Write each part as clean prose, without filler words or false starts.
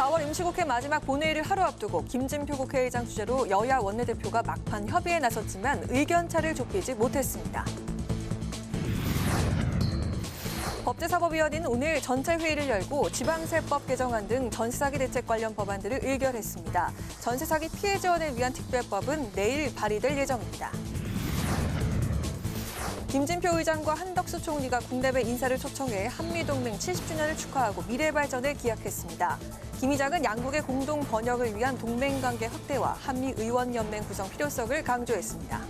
4월 임시국회 마지막 본회의를 하루 앞두고 김진표 국회의장 주재로 여야 원내대표가 막판 협의에 나섰지만 의견차를 좁히지 못했습니다. 법제사법위원회는 오늘 전체 회의를 열고 지방세법 개정안 등 전세사기 대책 관련 법안들을 의결했습니다. 전세사기 피해 지원을 위한 특별법은 내일 발의될 예정입니다. 김진표 의장과 한덕수 총리가 국내외 인사를 초청해 한미동맹 70주년을 축하하고 미래발전을 기약했습니다. 김 의장은 양국의 공동 번영을 위한 동맹관계 확대와 한미의원연맹 구성 필요성을 강조했습니다.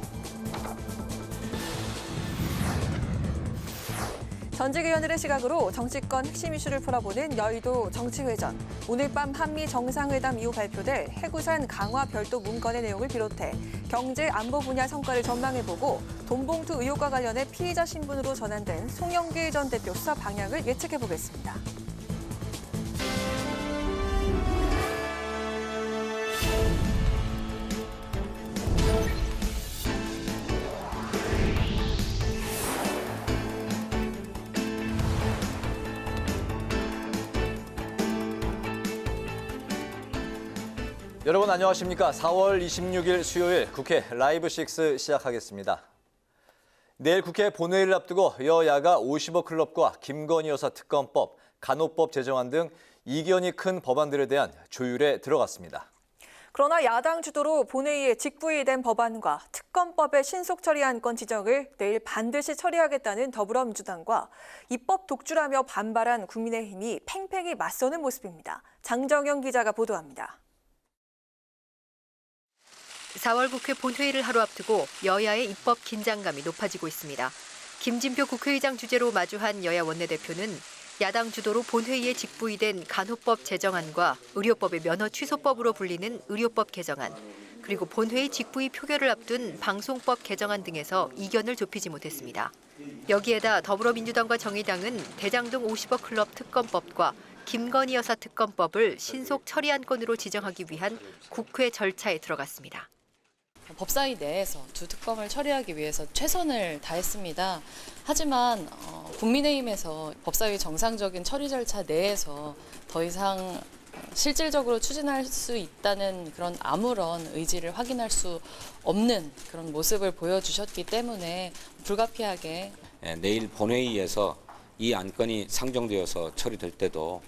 전직 의원들의 시각으로 정치권 핵심 이슈를 풀어보는 여의도 정치회전. 오늘 밤 한미 정상회담 이후 발표될 해구산 강화 별도 문건의 내용을 비롯해 경제 안보 분야 성과를 전망해보고 돈봉투 의혹과 관련해 피의자 신분으로 전환된 송영길 전 대표 수사 방향을 예측해보겠습니다. 여러분 안녕하십니까? 4월 26일 수요일 국회 라이브 6 시작하겠습니다. 내일 국회 본회의를 앞두고 여야가 50억 클럽과 김건희 여사 특검법, 간호법 제정안 등 이견이 큰 법안들에 대한 조율에 들어갔습니다. 그러나 야당 주도로 본회의에 직부의된 법안과 특검법의 신속 처리 안건 지정을 내일 반드시 처리하겠다는 더불어민주당과 입법 독주라며 반발한 국민의힘이 팽팽히 맞서는 모습입니다. 장정영 기자가 보도합니다. 4월 국회 본회의를 하루 앞두고 여야의 입법 긴장감이 높아지고 있습니다. 김진표 국회의장 주재로 마주한 여야 원내대표는 야당 주도로 본회의에 직부의된 간호법 제정안과 의료법의 면허 취소법으로 불리는 의료법 개정안, 그리고 본회의 직부의 표결을 앞둔 방송법 개정안 등에서 이견을 좁히지 못했습니다. 여기에다 더불어민주당과 정의당은 대장동 50억 클럽 특검법과 김건희 여사 특검법을 신속 처리 안건으로 지정하기 위한 국회 절차에 들어갔습니다. 법사위 내에서 두 특검을 처리하기 위해서 최선을 다했습니다. 하지만 국민의힘에서 법사위 정상적인 처리 절차 내에서 더 이상 실질적으로 추진할 수 있다는 그런 아무런 의지를 확인할 수 없는 그런 모습을 보여주셨기 때문에 불가피하게 내일 본회의에서 이 안건이 상정되어서 처리될 때도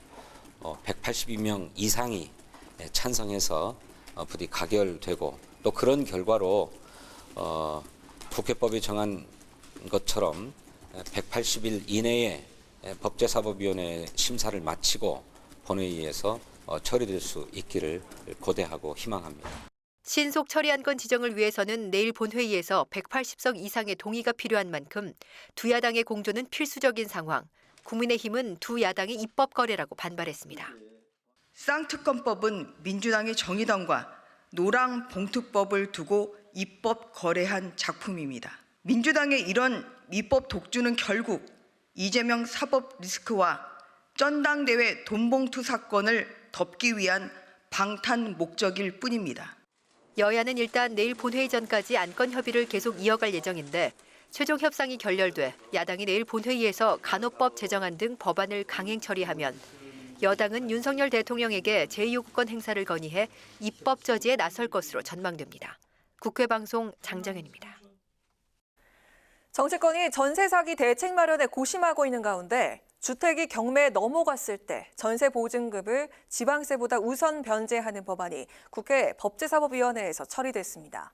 182명 이상이 찬성해서 부디 가결되고 또 그런 결과로 국회법이 정한 것처럼 180일 이내에 법제사법위원회 심사를 마치고 본회의에서 처리될 수 있기를 고대하고 희망합니다. 신속 처리 안건 지정을 위해서는 내일 본회의에서 180석 이상의 동의가 필요한 만큼 두 야당의 공조는 필수적인 상황. 국민의힘은 두 야당이 입법 거래라고 반발했습니다. 쌍특검법은 민주당이 정의당과 노랑 봉투법을 두고 입법 거래한 작품입니다. 민주당의 이런 입법 독주는 결국 이재명 사법 리스크와 전당대회 돈봉투 사건을 덮기 위한 방탄 목적일 뿐입니다. 여야는 일단 내일 본회의 전까지 안건 협의를 계속 이어갈 예정인데 최종 협상이 결렬돼 야당이 내일 본회의에서 간호법 제정안 등 법안을 강행 처리하면 여당은 윤석열 대통령에게 제2요구권 행사를 건의해 입법 저지에 나설 것으로 전망됩니다. 국회방송 장정현입니다. 정치권이 전세 사기 대책 마련에 고심하고 있는 가운데 주택이 경매에 넘어갔을 때 전세 보증금을 지방세보다 우선 변제하는 법안이 국회 법제사법위원회에서 처리됐습니다.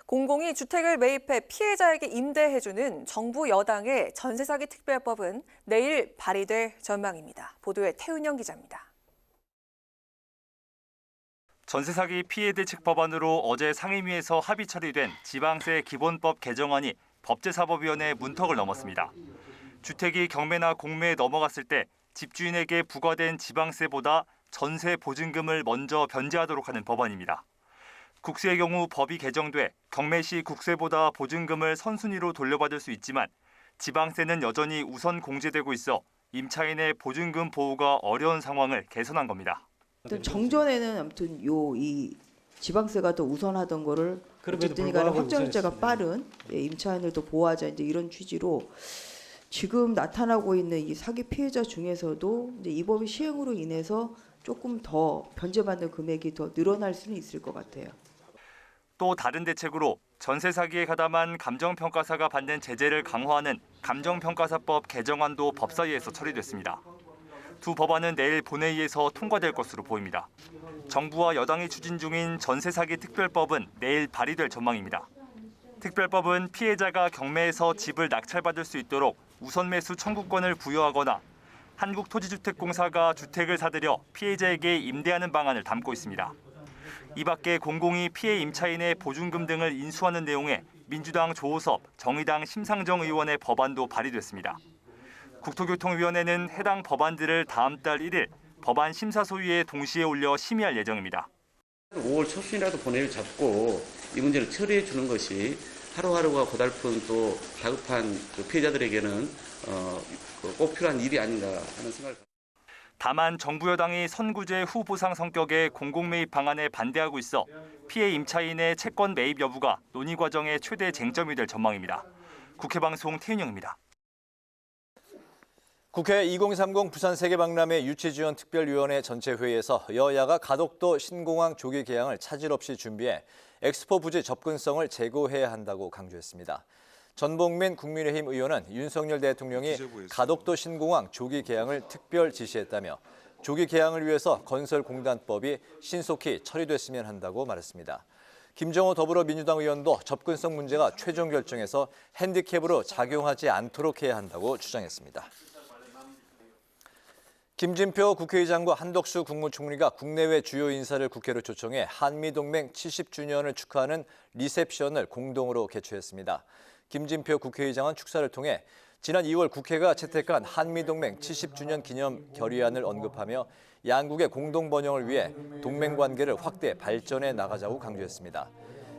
공공이 주택을 매입해 피해자에게 임대해주는 정부 여당의 전세 사기 특별법은 내일 발의될 전망입니다. 보도에 태훈영 기자입니다. 전세 사기 피해 대책 법안으로 어제 상임위에서 합의 처리된 지방세 기본법 개정안이 법제사법위원회 문턱을 넘었습니다. 주택이 경매나 공매에 넘어갔을 때 집주인에게 부과된 지방세보다 전세 보증금을 먼저 변제하도록 하는 법안입니다. 국세의 경우 법이 개정돼 경매 시 국세보다 보증금을 선순위로 돌려받을 수 있지만 지방세는 여전히 우선 공제되고 있어 임차인의 보증금 보호가 어려운 상황을 개선한 겁니다. 정전에는 아무튼 이 지방세가 더 우선하던 거를 어쨌든 간에 확정일자가 빠른 임차인을 더 보호하자 이제 이런 취지로 지금 나타나고 있는 이 사기 피해자 중에서도 이제 이 법의 시행으로 인해서 조금 더 변제받는 금액이 더 늘어날 수는 있을 것 같아요. 또 다른 대책으로 전세 사기에 가담한 감정평가사가 받는 제재를 강화하는 감정평가사법 개정안도 법사위에서 처리됐습니다. 두 법안은 내일 본회의에서 통과될 것으로 보입니다. 정부와 여당이 추진 중인 전세 사기 특별법은 내일 발의될 전망입니다. 특별법은 피해자가 경매에서 집을 낙찰받을 수 있도록 우선 매수 청구권을 부여하거나 한국토지주택공사가 주택을 사들여 피해자에게 임대하는 방안을 담고 있습니다. 이 밖에 공공이 피해 임차인의 보증금 등을 인수하는 내용의 민주당 조호섭, 정의당 심상정 의원의 법안도 발의됐습니다. 국토교통위원회는 해당 법안들을 다음 달 1일 법안 심사소위에 동시에 올려 심의할 예정입니다. 5월 초순이라도 본회의를 잡고 이 문제를 처리해 주는 것이 하루하루가 고달픈 또 다급한 피해자들에게는 꼭 필요한 일이 아닌가 하는 생각을 합니다. 다만 정부 여당이 선구제 후보상 성격의 공공매입 방안에 반대하고 있어 피해 임차인의 채권 매입 여부가 논의 과정의 최대 쟁점이 될 전망입니다. 국회방송 태윤영입니다. 국회 2030 부산 세계박람회 유치지원 특별위원회 전체 회의에서 여야가 가덕도 신공항 조기 개항을 차질 없이 준비해 엑스포 부지 접근성을 제고해야 한다고 강조했습니다. 전봉민 국민의힘 의원은 윤석열 대통령이 가덕도 신공항 조기 개항을 특별 지시했다며 조기 개항을 위해서 건설공단법이 신속히 처리됐으면 한다고 말했습니다. 김정호 더불어민주당 의원도 접근성 문제가 최종 결정에서 핸디캡으로 작용하지 않도록 해야 한다고 주장했습니다. 김진표 국회의장과 한덕수 국무총리가 국내외 주요 인사를 국회로 초청해 한미동맹 70주년을 축하하는 리셉션을 공동으로 개최했습니다. 김진표 국회의장은 축사를 통해 지난 2월 국회가 채택한 한미동맹 70주년 기념 결의안을 언급하며 양국의 공동 번영을 위해 동맹 관계를 확대 발전해 나가자고 강조했습니다.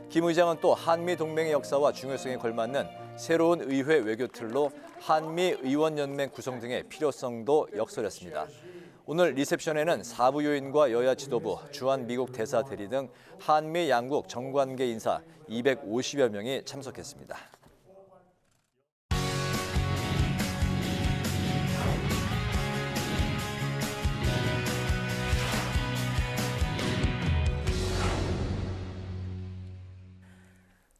김 의장은 또 한미동맹의 역사와 중요성에 걸맞는 새로운 의회 외교 틀로 한미의원연맹 구성 등의 필요성도 역설했습니다. 오늘 리셉션에는 사부 요인과 여야 지도부, 주한 미국 대사 대리 등 한미 양국 정관계 인사 250여 명이 참석했습니다.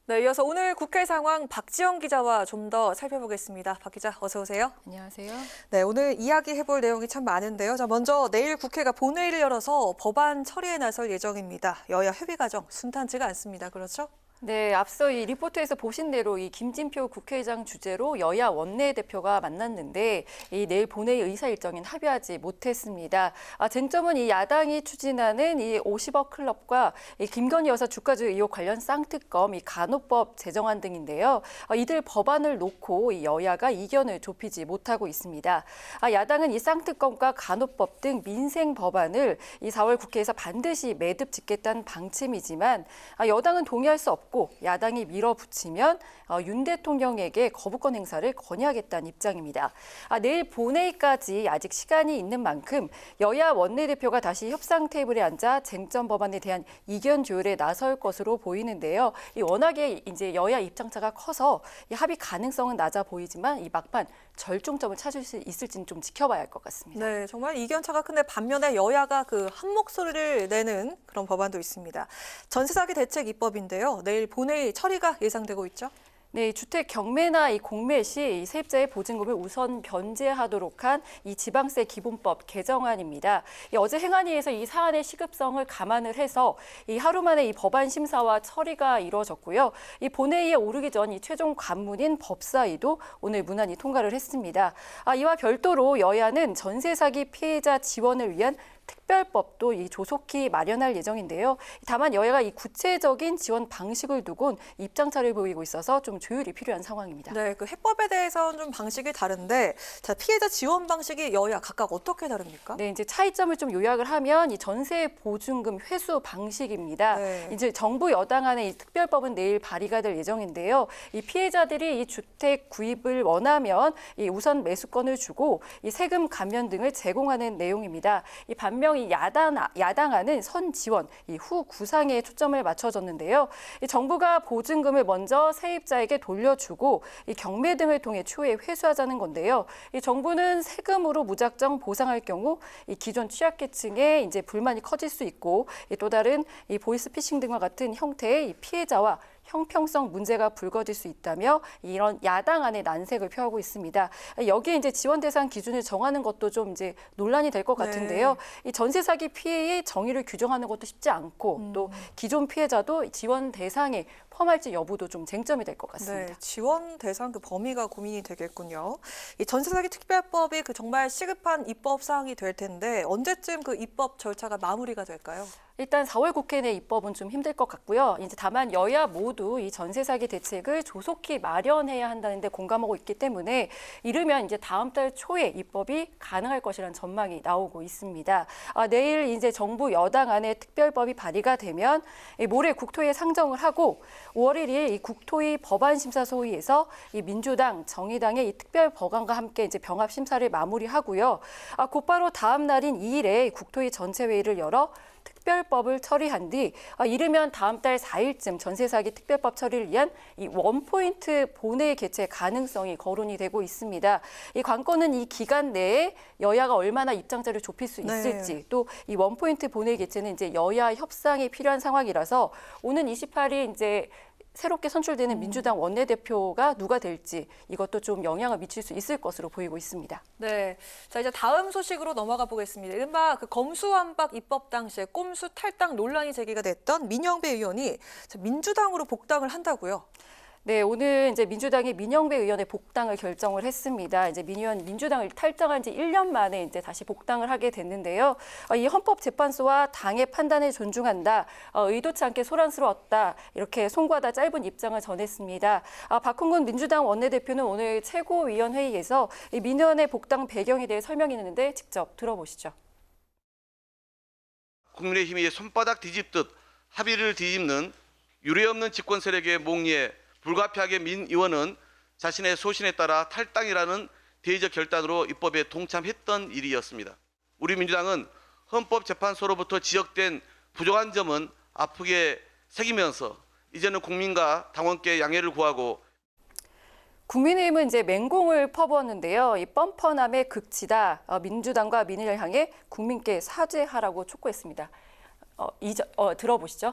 네, 이어서 오늘 국회 상황 박지영 기자와 좀 더 살펴보겠습니다. 박 기자, 어서 오세요. 안녕하세요. 네, 오늘 이야기해볼 내용이 참 많은데요. 자, 먼저 내일 국회가 본회의를 열어서 법안 처리에 나설 예정입니다. 여야 협의 과정 순탄치가 않습니다. 그렇죠? 네, 앞서 이 리포트에서 보신 대로 이 김진표 국회의장 주재로 여야 원내대표가 만났는데 이 내일 본회의 의사 일정엔 합의하지 못했습니다. 쟁점은 이 야당이 추진하는 이 50억 클럽과 이 김건희 여사 주가조작 의혹 관련 쌍특검, 이 간호법 제정안 등인데요. 이들 법안을 놓고 이 여야가 이견을 좁히지 못하고 있습니다. 야당은 이 쌍특검과 간호법 등 민생 법안을 이 4월 국회에서 반드시 매듭 짓겠다는 방침이지만 여당은 동의할 수 없고 야당이 밀어붙이면 윤 대통령에게 거부권 행사를 건의하겠다는 입장입니다. 내일 본회의까지 아직 시간이 있는 만큼 여야 원내대표가 다시 협상 테이블에 앉아 쟁점 법안에 대한 이견 조율에 나설 것으로 보이는데요. 워낙에 이제 여야 입장차가 커서 합의 가능성은 낮아 보이지만 이 막판 절정점을 찾을 수 있을지는 좀 지켜봐야 할 것 같습니다. 네, 정말 이견차가 큰데 반면에 여야가 한 목소리를 내는 그런 법안도 있습니다. 전세사기 대책 입법인데요. 내일 본회의 처리가 예상되고 있죠. 네, 주택 경매나 이 공매 시 이 세입자의 보증금을 우선 변제하도록 한 이 지방세 기본법 개정안입니다. 어제 행안위에서 이 사안의 시급성을 감안을 해서 이 하루 만에 이 법안 심사와 처리가 이루어졌고요. 이 본회의에 오르기 전 이 최종 관문인 법사위도 오늘 무난히 통과를 했습니다. 이와 별도로 여야는 전세 사기 피해자 지원을 위한 특별법도 이 조속히 마련할 예정인데요. 다만 여야가 이 구체적인 지원 방식을 두곤 입장차를 보이고 있어서 좀 조율이 필요한 상황입니다. 네, 그 해법에 대해서는 좀 방식이 다른데, 자, 피해자 지원 방식이 여야 각각 어떻게 다릅니까? 네, 이제 차이점을 좀 요약을 하면 이 전세 보증금 회수 방식입니다. 네. 이제 정부 여당안의 이 특별법은 내일 발의가 될 예정인데요. 이 피해자들이 이 주택 구입을 원하면 이 우선 매수권을 주고 이 세금 감면 등을 제공하는 내용입니다. 이 반면 반면 이 야당안은 선 지원, 이 후 구상에 초점을 맞춰졌는데요. 이 정부가 보증금을 먼저 세입자에게 돌려주고 이 경매 등을 통해 추후에 회수하자는 건데요. 이 정부는 세금으로 무작정 보상할 경우 이 기존 취약계층의 이제 불만이 커질 수 있고 또 다른 이 보이스피싱 등과 같은 형태의 이 피해자와 형평성 문제가 불거질 수 있다며 이런 야당안의 난색을 표하고 있습니다. 여기에 이제 지원 대상 기준을 정하는 것도 좀 이제 논란이 될 것 같은데요. 이 전세 사기 피해의 정의를 규정하는 것도 쉽지 않고 또 기존 피해자도 지원 대상에 포함할지 여부도 좀 쟁점이 될 것 같습니다. 네, 지원 대상 그 범위가 고민이 되겠군요. 이 전세 사기 특별법이 그 정말 시급한 입법 사항이 될 텐데 언제쯤 그 입법 절차가 마무리가 될까요? 일단 4월 국회 내 입법은 좀 힘들 것 같고요. 이제 다만 여야 모두 이 전세 사기 대책을 조속히 마련해야 한다는데 공감하고 있기 때문에 이르면 이제 다음 달 초에 입법이 가능할 것이라는 전망이 나오고 있습니다. 내일 이제 정부 여당안의 특별법이 발의가 되면 모레 국토위에 상정을 하고 5월 1일 이 국토위 법안심사소위에서 이 민주당, 정의당의 이 특별 법안과 함께 이제 병합 심사를 마무리하고요. 곧바로 다음 날인 2일에 국토위 전체 회의를 열어 특별법을 처리한 뒤 이르면 다음 달 4일쯤 전세 사기 특별법 처리를 위한 이 원포인트 본회의 개최 가능성이 거론이 되고 있습니다. 이 관건은 이 기간 내에 여야가 얼마나 입장자를 좁힐 수 있을지 또 이 원포인트 본회의 개최는 이제 여야 협상이 필요한 상황이라서 오는 28일 이제 새롭게 선출되는 민주당 원내대표가 누가 될지 이것도 좀 영향을 미칠 수 있을 것으로 보이고 있습니다. 네, 자 이제 다음 소식으로 넘어가 보겠습니다. 이른바 그 검수완박 입법 당시에 꼼수 탈당 논란이 제기가 됐던 민영배 의원이 민주당으로 복당을 한다고요? 네, 오늘 이제 민주당이 민영배 의원의 복당을 결정을 했습니다. 이제 민 의원 민주당을 탈당한 지 1년 만에 이제 다시 복당을 하게 됐는데요. 이 헌법재판소와 당의 판단을 존중한다. 의도치 않게 소란스러웠다. 이렇게 송구하다 짧은 입장을 전했습니다. 박홍근 민주당 원내대표는 오늘 최고위원회의에서 이 민 의원의 복당 배경에 대해 설명했는데 직접 들어보시죠. 국민의힘이 손바닥 뒤집듯 합의를 뒤집는 유례없는 집권 세력의 몽리에 불가피하게 민 의원은 자신의 소신에 따라 탈당이라는 대의적 결단으로 입법에 동참했던 일이었습니다. 우리 민주당은 헌법재판소로부터 지적된 부족한 점은 아프게 새기면서 이제는 국민과 당원께 양해를 구하고 국민의힘은 이제 맹공을 퍼부었는데요. 이 뻔뻔함의 극치다. 민주당과 민의를 향해 국민께 사죄하라고 촉구했습니다. 들어보시죠.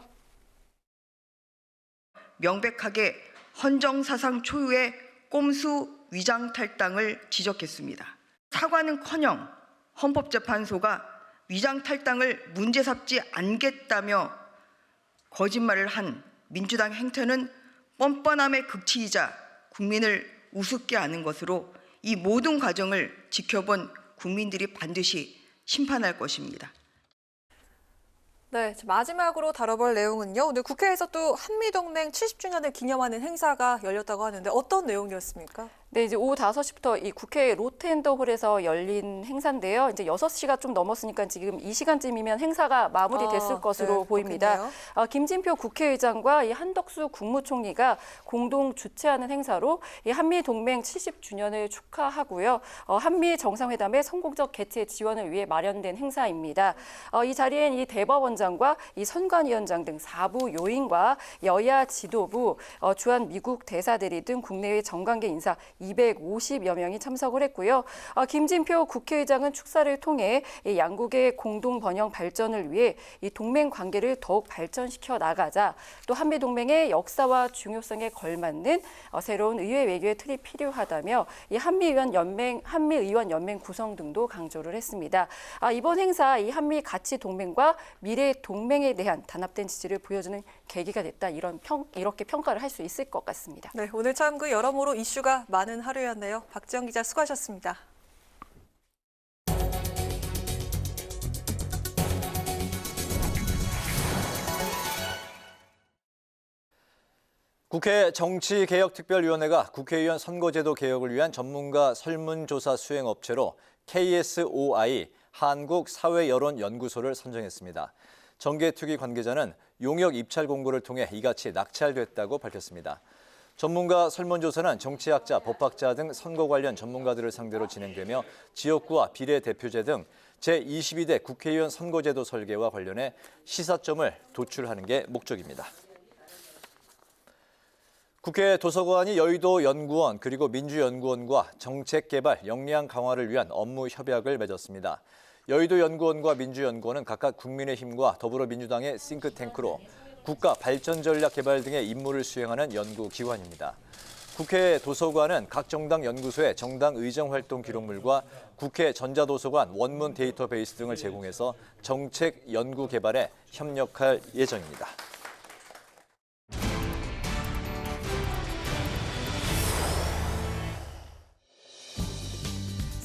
명백하게 헌정사상 초유의 꼼수 위장 탈당을 지적했습니다. 사과는커녕 헌법재판소가 위장 탈당을 문제 삼지 않겠다며 거짓말을 한 민주당 행태는 뻔뻔함의 극치이자 국민을 우습게 하는 것으로 이 모든 과정을 지켜본 국민들이 반드시 심판할 것입니다. 네, 마지막으로 다뤄볼 내용은요. 오늘 국회에서 또 한미동맹 70주년을 기념하는 행사가 열렸다고 하는데 어떤 내용이었습니까? 네, 이제 오후 5시부터 이 국회 로텐더홀에서 열린 행사인데요. 이제 6시가 좀 넘었으니까 지금 이 시간쯤이면 행사가 마무리됐을 것으로 보입니다. 김진표 국회의장과 이 한덕수 국무총리가 공동 주최하는 행사로 이 한미 동맹 70주년을 축하하고요. 한미 정상회담의 성공적 개최 지원을 위해 마련된 행사입니다. 이 자리엔 이 대법원장과 이 선관위원장 등 4부 요인과 여야 지도부, 주한 미국 대사대리 등 국내외 정관계 인사 250여 명이 참석을 했고요. 김진표 국회의장은 축사를 통해 이 양국의 공동 번영 발전을 위해 이 동맹 관계를 더욱 발전시켜 나가자, 또 한미 동맹의 역사와 중요성에 걸맞는 새로운 의회 외교의 틀이 필요하다며 이 한미의원 연맹 구성 등도 강조를 했습니다. 이번 행사 이 한미 가치 동맹과 미래 동맹에 대한 단합된 지지를 보여주는 계기가 됐다. 이렇게 평가를 할 수 있을 것 같습니다. 네, 오늘 참 그 여러모로 이슈가 많은 하루였네요. 박지영 기자 수고하셨습니다. 국회 정치개혁특별위원회가 국회의원 선거제도 개혁을 위한 전문가 설문조사 수행업체로 KSOI 한국사회여론연구소를 선정했습니다. 정계특위 관계자는 용역 입찰 공고를 통해 이같이 낙찰됐다고 밝혔습니다. 전문가 설문조사는 정치학자, 법학자 등 선거 관련 전문가들을 상대로 진행되며 지역구와 비례대표제 등 제22대 국회의원 선거제도 설계와 관련해 시사점을 도출하는 게 목적입니다. 국회 도서관이 여의도 연구원 그리고 민주연구원과 정책개발, 역량 강화를 위한 업무 협약을 맺었습니다. 여의도 연구원과 민주연구원은 각각 국민의힘과 더불어민주당의 싱크탱크로 국가 발전 전략 개발 등의 임무를 수행하는 연구기관입니다. 국회 도서관은 각 정당 연구소의 정당 의정 활동 기록물과 국회 전자도서관 원문 데이터베이스 등을 제공해서 정책 연구 개발에 협력할 예정입니다.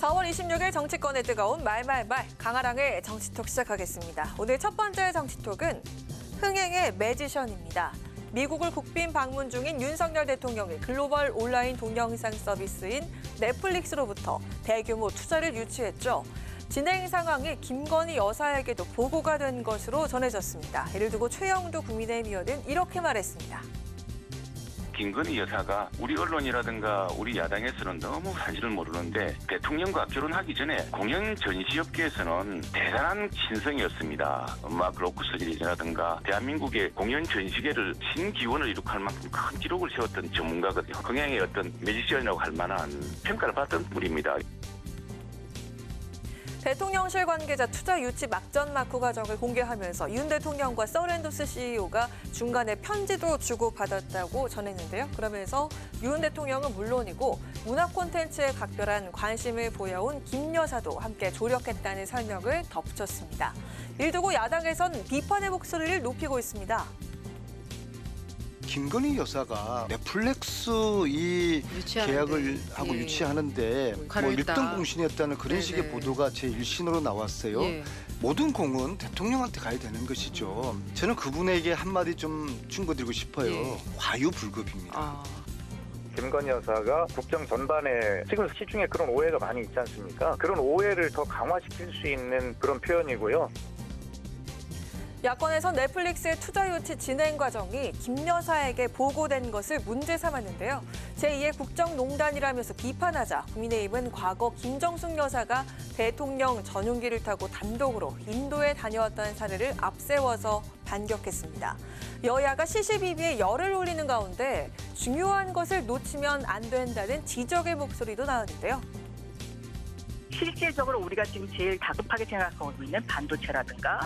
(4월 26일) 정치권의 뜨거운 말말말 강아랑의 정치톡 시작하겠습니다. 오늘 첫 번째 정치톡은 흥행의 매지션입니다. 미국을 국빈 방문 중인 윤석열 대통령이 글로벌 온라인 동영상 서비스인 넷플릭스로부터 대규모 투자를 유치했죠. 진행 상황이 김건희 여사에게도 보고가 된 것으로 전해졌습니다. 이를 두고 최영두 국민의힘 의원은 이렇게 말했습니다. 김건희 여사가 우리 언론이라든가 우리 야당에서는 너무 사실을 모르는데 대통령과 결혼하기 전에 공연 전시업계에서는 대단한 신성이었습니다. 로크스리라든가 대한민국의 공연 전시계를 신기원을 이룩할 만큼 큰 기록을 세웠던 전문가거든요. 흥행의 어떤 매지션이라고 할 만한 평가를 받던 분입니다. 대통령실 관계자 투자 유치 막전 마쿠 과정을 공개하면서 윤 대통령과 서렌도스 CEO가 중간에 편지도 주고받았다고 전했는데요. 그러면서 윤 대통령은 물론이고 문화 콘텐츠에 각별한 관심을 보여온 김 여사도 함께 조력했다는 설명을 덧붙였습니다. 이를 두고 야당에선 비판의 목소리를 높이고 있습니다. 김건희 여사가 넷플릭스 이 계약을 하고 유치하는데 뭐 1등 공신이었다는 그런 식의 보도가 제1신으로 나왔어요. 모든 공은 대통령한테 가야 되는 것이죠. 저는 그분에게 한마디 좀 충고드리고 싶어요. 과유불급입니다. 김건희 여사가 국정 전반에 지금 시중에 그런 오해가 많이 있지 않습니까? 그런 오해를 더 강화시킬 수 있는 그런 표현이고요. 야권에선 넷플릭스의 투자 유치 진행 과정이 김 여사에게 보고된 것을 문제 삼았는데요. 제2의 국정농단이라면서 비판하자 국민의힘은 과거 김정숙 여사가 대통령 전용기를 타고 단독으로 인도에 다녀왔다는 사례를 앞세워서 반격했습니다. 여야가 시시비비에 열을 올리는 가운데 중요한 것을 놓치면 안 된다는 지적의 목소리도 나왔는데요. 실질적으로 우리가 지금 제일 다급하게 생각하고 있는 반도체라든가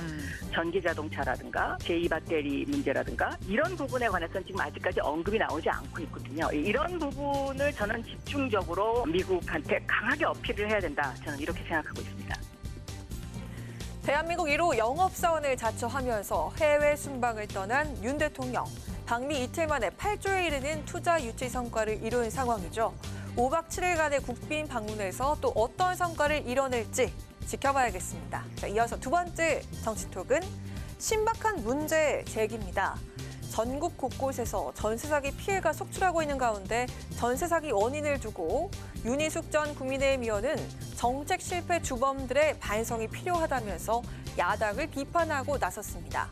전기자동차라든가 제2배터리 문제라든가 이런 부분에 관해서는 지금 아직까지 언급이 나오지 않고 있거든요. 이런 부분을 저는 집중적으로 미국한테 강하게 어필을 해야 된다. 저는 이렇게 생각하고 있습니다. 대한민국 1호 영업사원을 자처하면서 해외 순방을 떠난 윤 대통령. 방미 이틀 만에 8조에 이르는 투자 유치 성과를 이룬 상황이죠. 5박 7일간의 국빈 방문에서 또 어떤 성과를 이뤄낼지 지켜봐야겠습니다. 자, 이어서 두 번째 정치톡은 신박한 문제 제기입니다. 전국 곳곳에서 전세 사기 피해가 속출하고 있는 가운데 전세 사기 원인을 두고 윤희숙 전 국민의힘 의원은 정책 실패 주범들의 반성이 필요하다면서 야당을 비판하고 나섰습니다.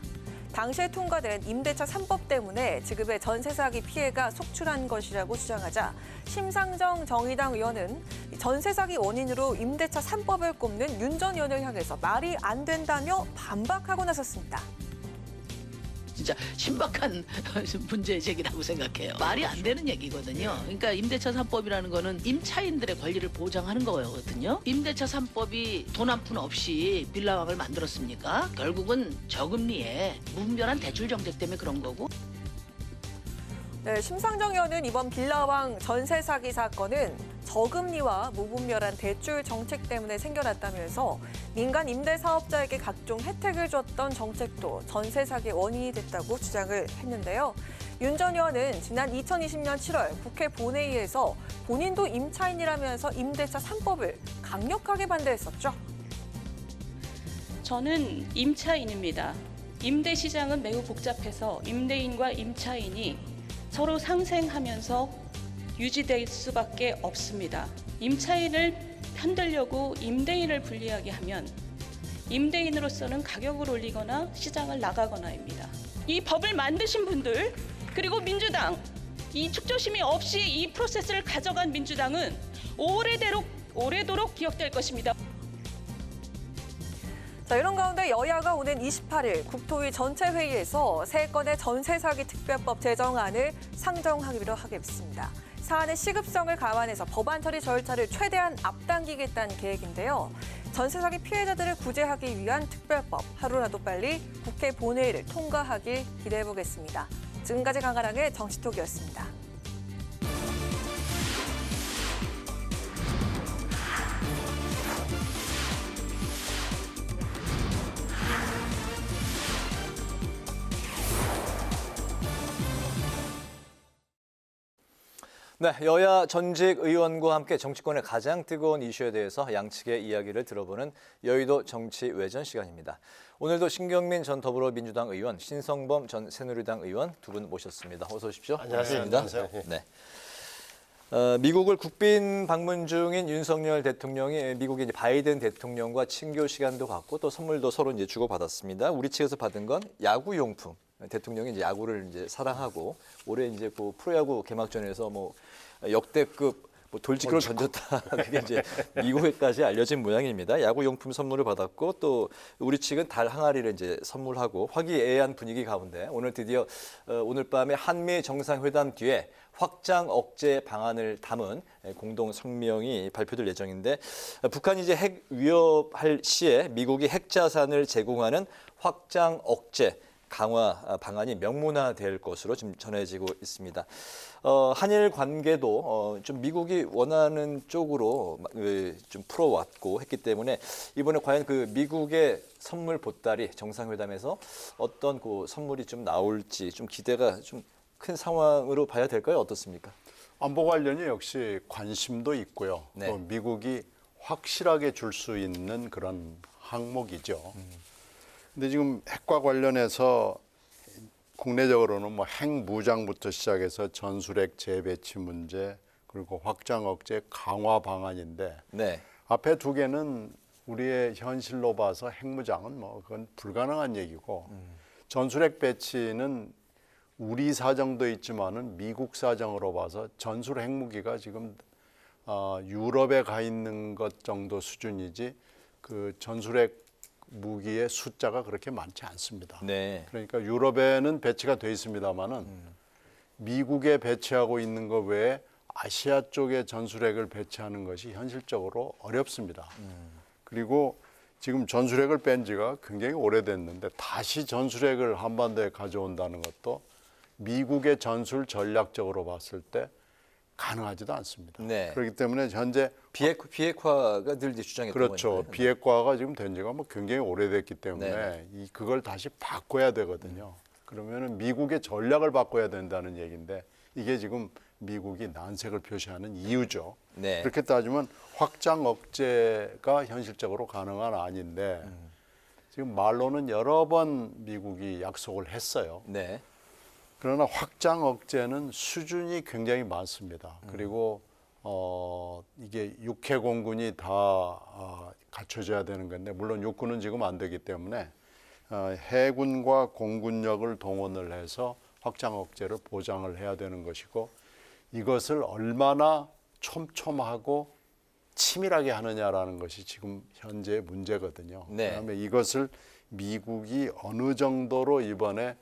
당시에 통과된 임대차 3법 때문에 지급의 전세 사기 피해가 속출한 것이라고 주장하자 심상정 정의당 의원은 전세 사기 원인으로 임대차 3법을 꼽는 윤 전 의원을 향해서 말이 안 된다며 반박하고 나섰습니다. 진짜 신박한 문제 제기라고 생각해요. 말이 안 되는 얘기거든요. 그러니까 임대차 3법이라는 거는 임차인들의 권리를 보장하는 거거든요. 임대차 3법이 돈 한 푼 없이 빌라왕을 만들었습니까? 결국은 저금리에 무분별한 대출 정책 때문에 그런 거고. 네, 심상정 의원은 이번 빌라왕 전세 사기 사건은 저금리와 무분별한 대출 정책 때문에 생겨났다면서 민간 임대 사업자에게 각종 혜택을 줬던 정책도 전세 사기의 원인이 됐다고 주장을 했는데요. 윤 전 의원은 지난 2020년 7월 국회 본회의에서 본인도 임차인이라면서 임대차 3법을 강력하게 반대했었죠. 저는 임차인입니다. 임대 시장은 매우 복잡해서 임대인과 임차인이 서로 상생하면서 유지될 수밖에 없습니다. 임차인을 편들려고 임대인을 불리하게 하면 임대인으로서는 가격을 올리거나 시장을 나가거나입니다. 이 법을 만드신 분들 그리고 민주당 이 축조심이 없이 이 프로세스를 가져간 민주당은 오래도록 기억될 것입니다. 자, 이런 가운데 여야가 오는 28일 국토위 전체 회의에서 3건의 전세 사기 특별법 제정안을 상정하기로 하겠습니다. 사안의 시급성을 감안해서 법안 처리 절차를 최대한 앞당기겠다는 계획인데요. 전세 사기 피해자들을 구제하기 위한 특별법 하루라도 빨리 국회 본회의를 통과하길 기대해 보겠습니다. 지금까지 강가랑의 정치톡이었습니다. 네, 여야 전직 의원과 함께 정치권의 가장 뜨거운 이슈에 대해서 양측의 이야기를 들어보는 여의도 정치 외전 시간입니다. 오늘도 신경민 전 더불어민주당 의원, 신성범 전 새누리당 의원 두 분 모셨습니다. 어서 오십시오. 안녕하세요. 안녕하세요. 네. 미국을 국빈 방문 중인 윤석열 대통령이 미국의 이제 바이든 대통령과 친교 시간도 갖고 또 선물도 서로 이제 주고받았습니다. 우리 측에서 받은 건 야구 용품. 대통령이 이제 야구를 이제 사랑하고 올해 이제 그 프로야구 개막전에서 뭐 역대급 뭐 돌직구를 던졌다. 그게 이제 미국에까지 알려진 모양입니다. 야구 용품 선물을 받았고 또 우리 측은 달 항아리를 이제 선물하고 화기애애한 분위기 가운데 오늘 드디어 오늘 밤에 한미 정상회담 뒤에 확장 억제 방안을 담은 공동 성명이 발표될 예정인데 북한이 이제 핵 위협할 시에 미국이 핵 자산을 제공하는 확장 억제 강화 방안이 명문화될 것으로 지금 전해지고 있습니다. 한일 관계도 좀 미국이 원하는 쪽으로 좀 풀어왔고 했기 때문에 이번에 과연 그 미국의 선물 보따리 정상회담에서 어떤 그 선물이 좀 나올지 좀 기대가 좀 큰 상황으로 봐야 될까요? 어떻습니까? 안보 관련이 역시 관심도 있고요. 네. 또 미국이 확실하게 줄 수 있는 그런 항목이죠. 근데 지금 핵과 관련해서 국내적으로는 뭐 핵무장부터 시작해서 전술핵 재배치 문제 그리고 확장 억제 강화 방안인데 네. 앞에 두 개는 우리의 현실로 봐서 핵무장은 뭐 그건 불가능한 얘기고 전술핵 배치는 우리 사정도 있지만은 미국 사정으로 봐서 전술 핵무기가 지금 유럽에 가 있는 것 정도 수준이지 그 전술핵 무기의 숫자가 그렇게 많지 않습니다. 네. 그러니까 유럽에는 배치가 돼 있습니다만은 미국에 배치하고 있는 것 외에 아시아 쪽에 전술핵을 배치하는 것이 현실적으로 어렵습니다. 그리고 지금 전술핵을 뺀 지가 굉장히 오래됐는데 다시 전술핵을 한반도에 가져온다는 것도 미국의 전술 전략적으로 봤을 때 가능하지도 않습니다. 네. 그렇기 때문에 현재 비핵화가 늘 주장했던 그렇죠. 거니까요. 비핵화가 지금 된 지가 뭐 굉장히 오래됐기 때문에 네. 그걸 다시 바꿔야 되거든요. 그러면은 미국의 전략을 바꿔야 된다는 얘기인데 이게 지금 미국이 난색을 표시하는 이유죠. 네. 그렇게 따지면 확장 억제가 현실적으로 가능한 아닌데 지금 말로는 여러 번 미국이 약속을 했어요. 네. 그러나 확장 억제는 수준이 굉장히 많습니다. 그리고 이게 육해 공군이 다 갖춰져야 되는 건데 물론 육군은 지금 안 되기 때문에 해군과 공군력을 동원을 해서 확장 억제를 보장을 해야 되는 것이고 이것을 얼마나 촘촘하고 치밀하게 하느냐라는 것이 지금 현재의 문제거든요. 네. 그다음에 이것을 미국이 어느 정도로 이번에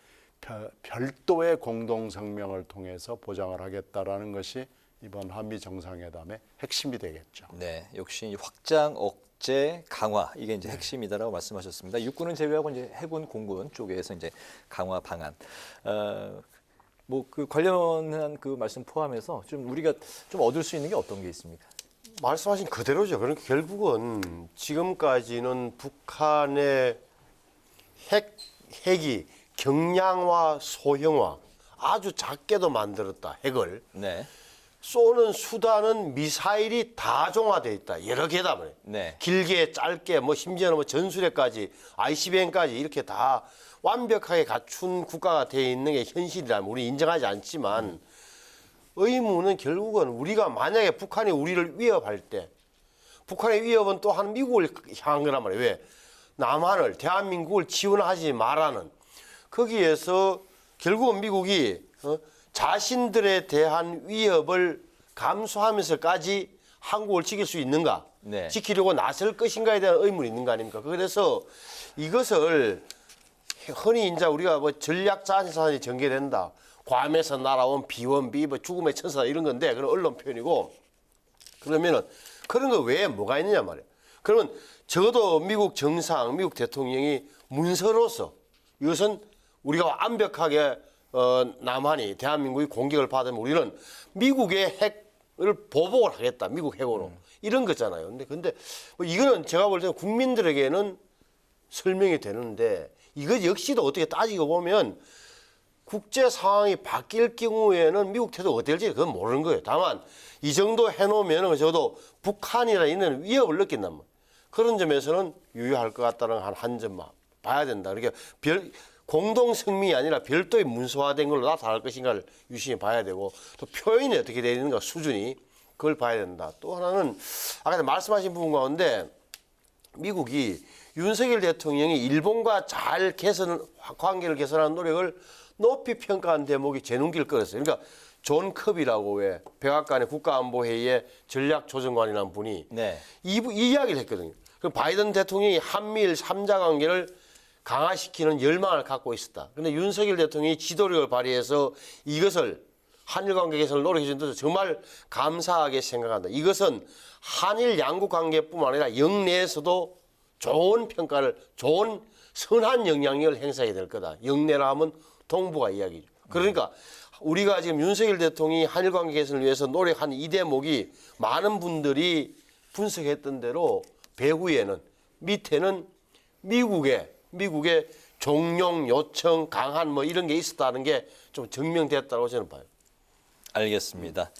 별도의 공동성명을 통해서 보장을 하겠다라는 것이 이번 한미 정상회담의 핵심이 되겠죠. 네, 역시 확장 억제 강화 이게 이제 핵심이다라고 말씀하셨습니다. 육군은 제외하고 이제 해군, 공군 쪽에서 이제 강화 방안. 뭐 그 관련한 그 말씀 포함해서 좀 우리가 좀 얻을 수 있는 게 어떤 게 있습니까? 말씀하신 그대로죠. 그러니까 결국은 지금까지는 북한의 핵이 경량화, 소형화, 아주 작게도 만들었다, 핵을. 네. 쏘는 수단은 미사일이 다종화되어 있다. 여러 계단을. 네. 길게, 짧게, 뭐 심지어는 뭐 전술핵까지, ICBM까지 이렇게 다 완벽하게 갖춘 국가가 되어 있는 게 현실이라면 우리 인정하지 않지만 의무는 결국은 우리가 만약에 북한이 우리를 위협할 때 북한의 위협은 또한 미국을 향한 거란 말이에요. 왜? 남한을, 대한민국을 지원하지 말라는. 거기에서 결국은 미국이 자신들에 대한 위협을 감수하면서까지 한국을 지킬 수 있는가? 네. 지키려고 나설 것인가에 대한 의문이 있는 거 아닙니까? 그래서 이것을 흔히 이제 우리가 뭐 전략 자산이 전개된다. 괌에서 날아온 비원, 비버, 죽음의 천사 이런 건데 그런 언론 표현이고 그러면은 그런 거 외에 뭐가 있느냐 말이에요. 그러면 적어도 미국 정상, 미국 대통령이 문서로서 이것은 우리가 완벽하게 남한이 대한민국이 공격을 받으면 우리는 미국의 핵을 보복을 하겠다. 미국 핵으로. 이런 거잖아요. 근데 뭐 이거는 제가 볼 때는 국민들에게는 설명이 되는데 이거 역시도 어떻게 따지고 보면 국제 상황이 바뀔 경우에는 미국 태도가 어떻게 될지 그건 모르는 거예요. 다만 이 정도 해놓으면 적어도 북한이라는 위협을 느낀단 말이에요. 그런 점에서는 유효할 것 같다는 한 점만 봐야 된다. 그러니까 공동 성명이 아니라 별도의 문서화된 걸로 나타날 것인가를 유심히 봐야 되고 또 표현이 어떻게 되어 있는가 수준이 그걸 봐야 된다. 또 하나는 아까 말씀하신 부분 가운데 미국이 윤석열 대통령이 일본과 잘 관계를 개선하는 노력을 높이 평가한 대목이 제 눈길을 끌었어요. 그러니까 존 컵이라고 왜 백악관의 국가안보회의의 전략조정관이라는 분이 네. 이 이야기를 했거든요. 그 바이든 대통령이 한미일 3자 관계를 강화시키는 열망을 갖고 있었다. 그런데 윤석열 대통령이 지도력을 발휘해서 이것을 한일 관계 개선을 노력해 준 데서 정말 감사하게 생각한다. 이것은 한일 양국 관계뿐만 아니라 영내에서도 좋은 평가를, 좋은 선한 영향력을 행사해야 될 거다. 영내라 하면 동북아 이야기죠. 그러니까 우리가 지금 윤석열 대통령이 한일 관계 개선을 위해서 노력한 이 대목이 많은 분들이 분석했던 대로 배후에는 밑에는 미국의 종용 요청 강한 뭐 이런 게 있었다는 게 좀 증명됐다고 저는 봐요. 알겠습니다.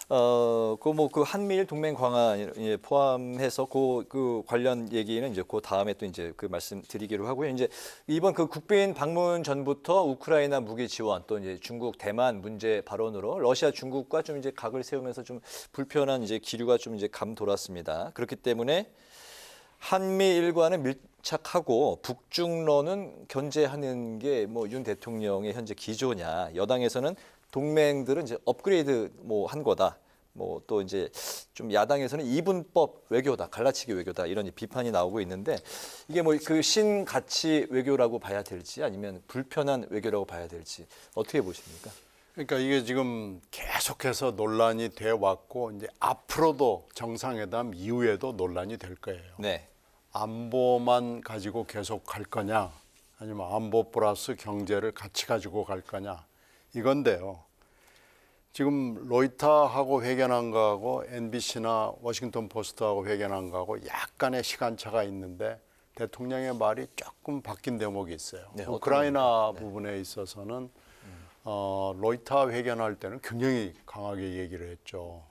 그 한미일 동맹 강화에 포함해서 그 관련 얘기는 이제 그 다음에 또 이제 그 말씀드리기로 하고요. 이제 이번 그 국빈 방문 전부터 우크라이나 무기 지원 또 이제 중국 대만 문제 발언으로 러시아 중국과 좀 이제 각을 세우면서 좀 불편한 이제 기류가 좀 이제 감 돌았습니다. 그렇기 때문에 한미일과는 밀착하고 북중러는 견제하는 게 뭐 윤 대통령의 현재 기조냐. 여당에서는 동맹들은 이제 업그레이드 뭐 한 거다. 뭐 또 이제 좀 야당에서는 이분법 외교다, 갈라치기 외교다 이런 비판이 나오고 있는데 이게 뭐 그 신가치 외교라고 봐야 될지 아니면 불편한 외교라고 봐야 될지 어떻게 보십니까? 그러니까 이게 지금 계속해서 논란이 돼 왔고 이제 앞으로도 정상회담 이후에도 논란이 될 거예요. 네. 안보만 가지고 계속 갈 거냐, 아니면 안보 플러스 경제를 같이 가지고 갈 거냐 이건데요. 지금 로이터하고 회견한 거하고 NBC나 워싱턴 포스트하고 회견한 거하고 약간의 시간차가 있는데 대통령의 말이 조금 바뀐 대목이 있어요. 네, 우크라이나 부분에 있어서는 로이터 회견할 때는 굉장히 강하게 얘기를 했죠.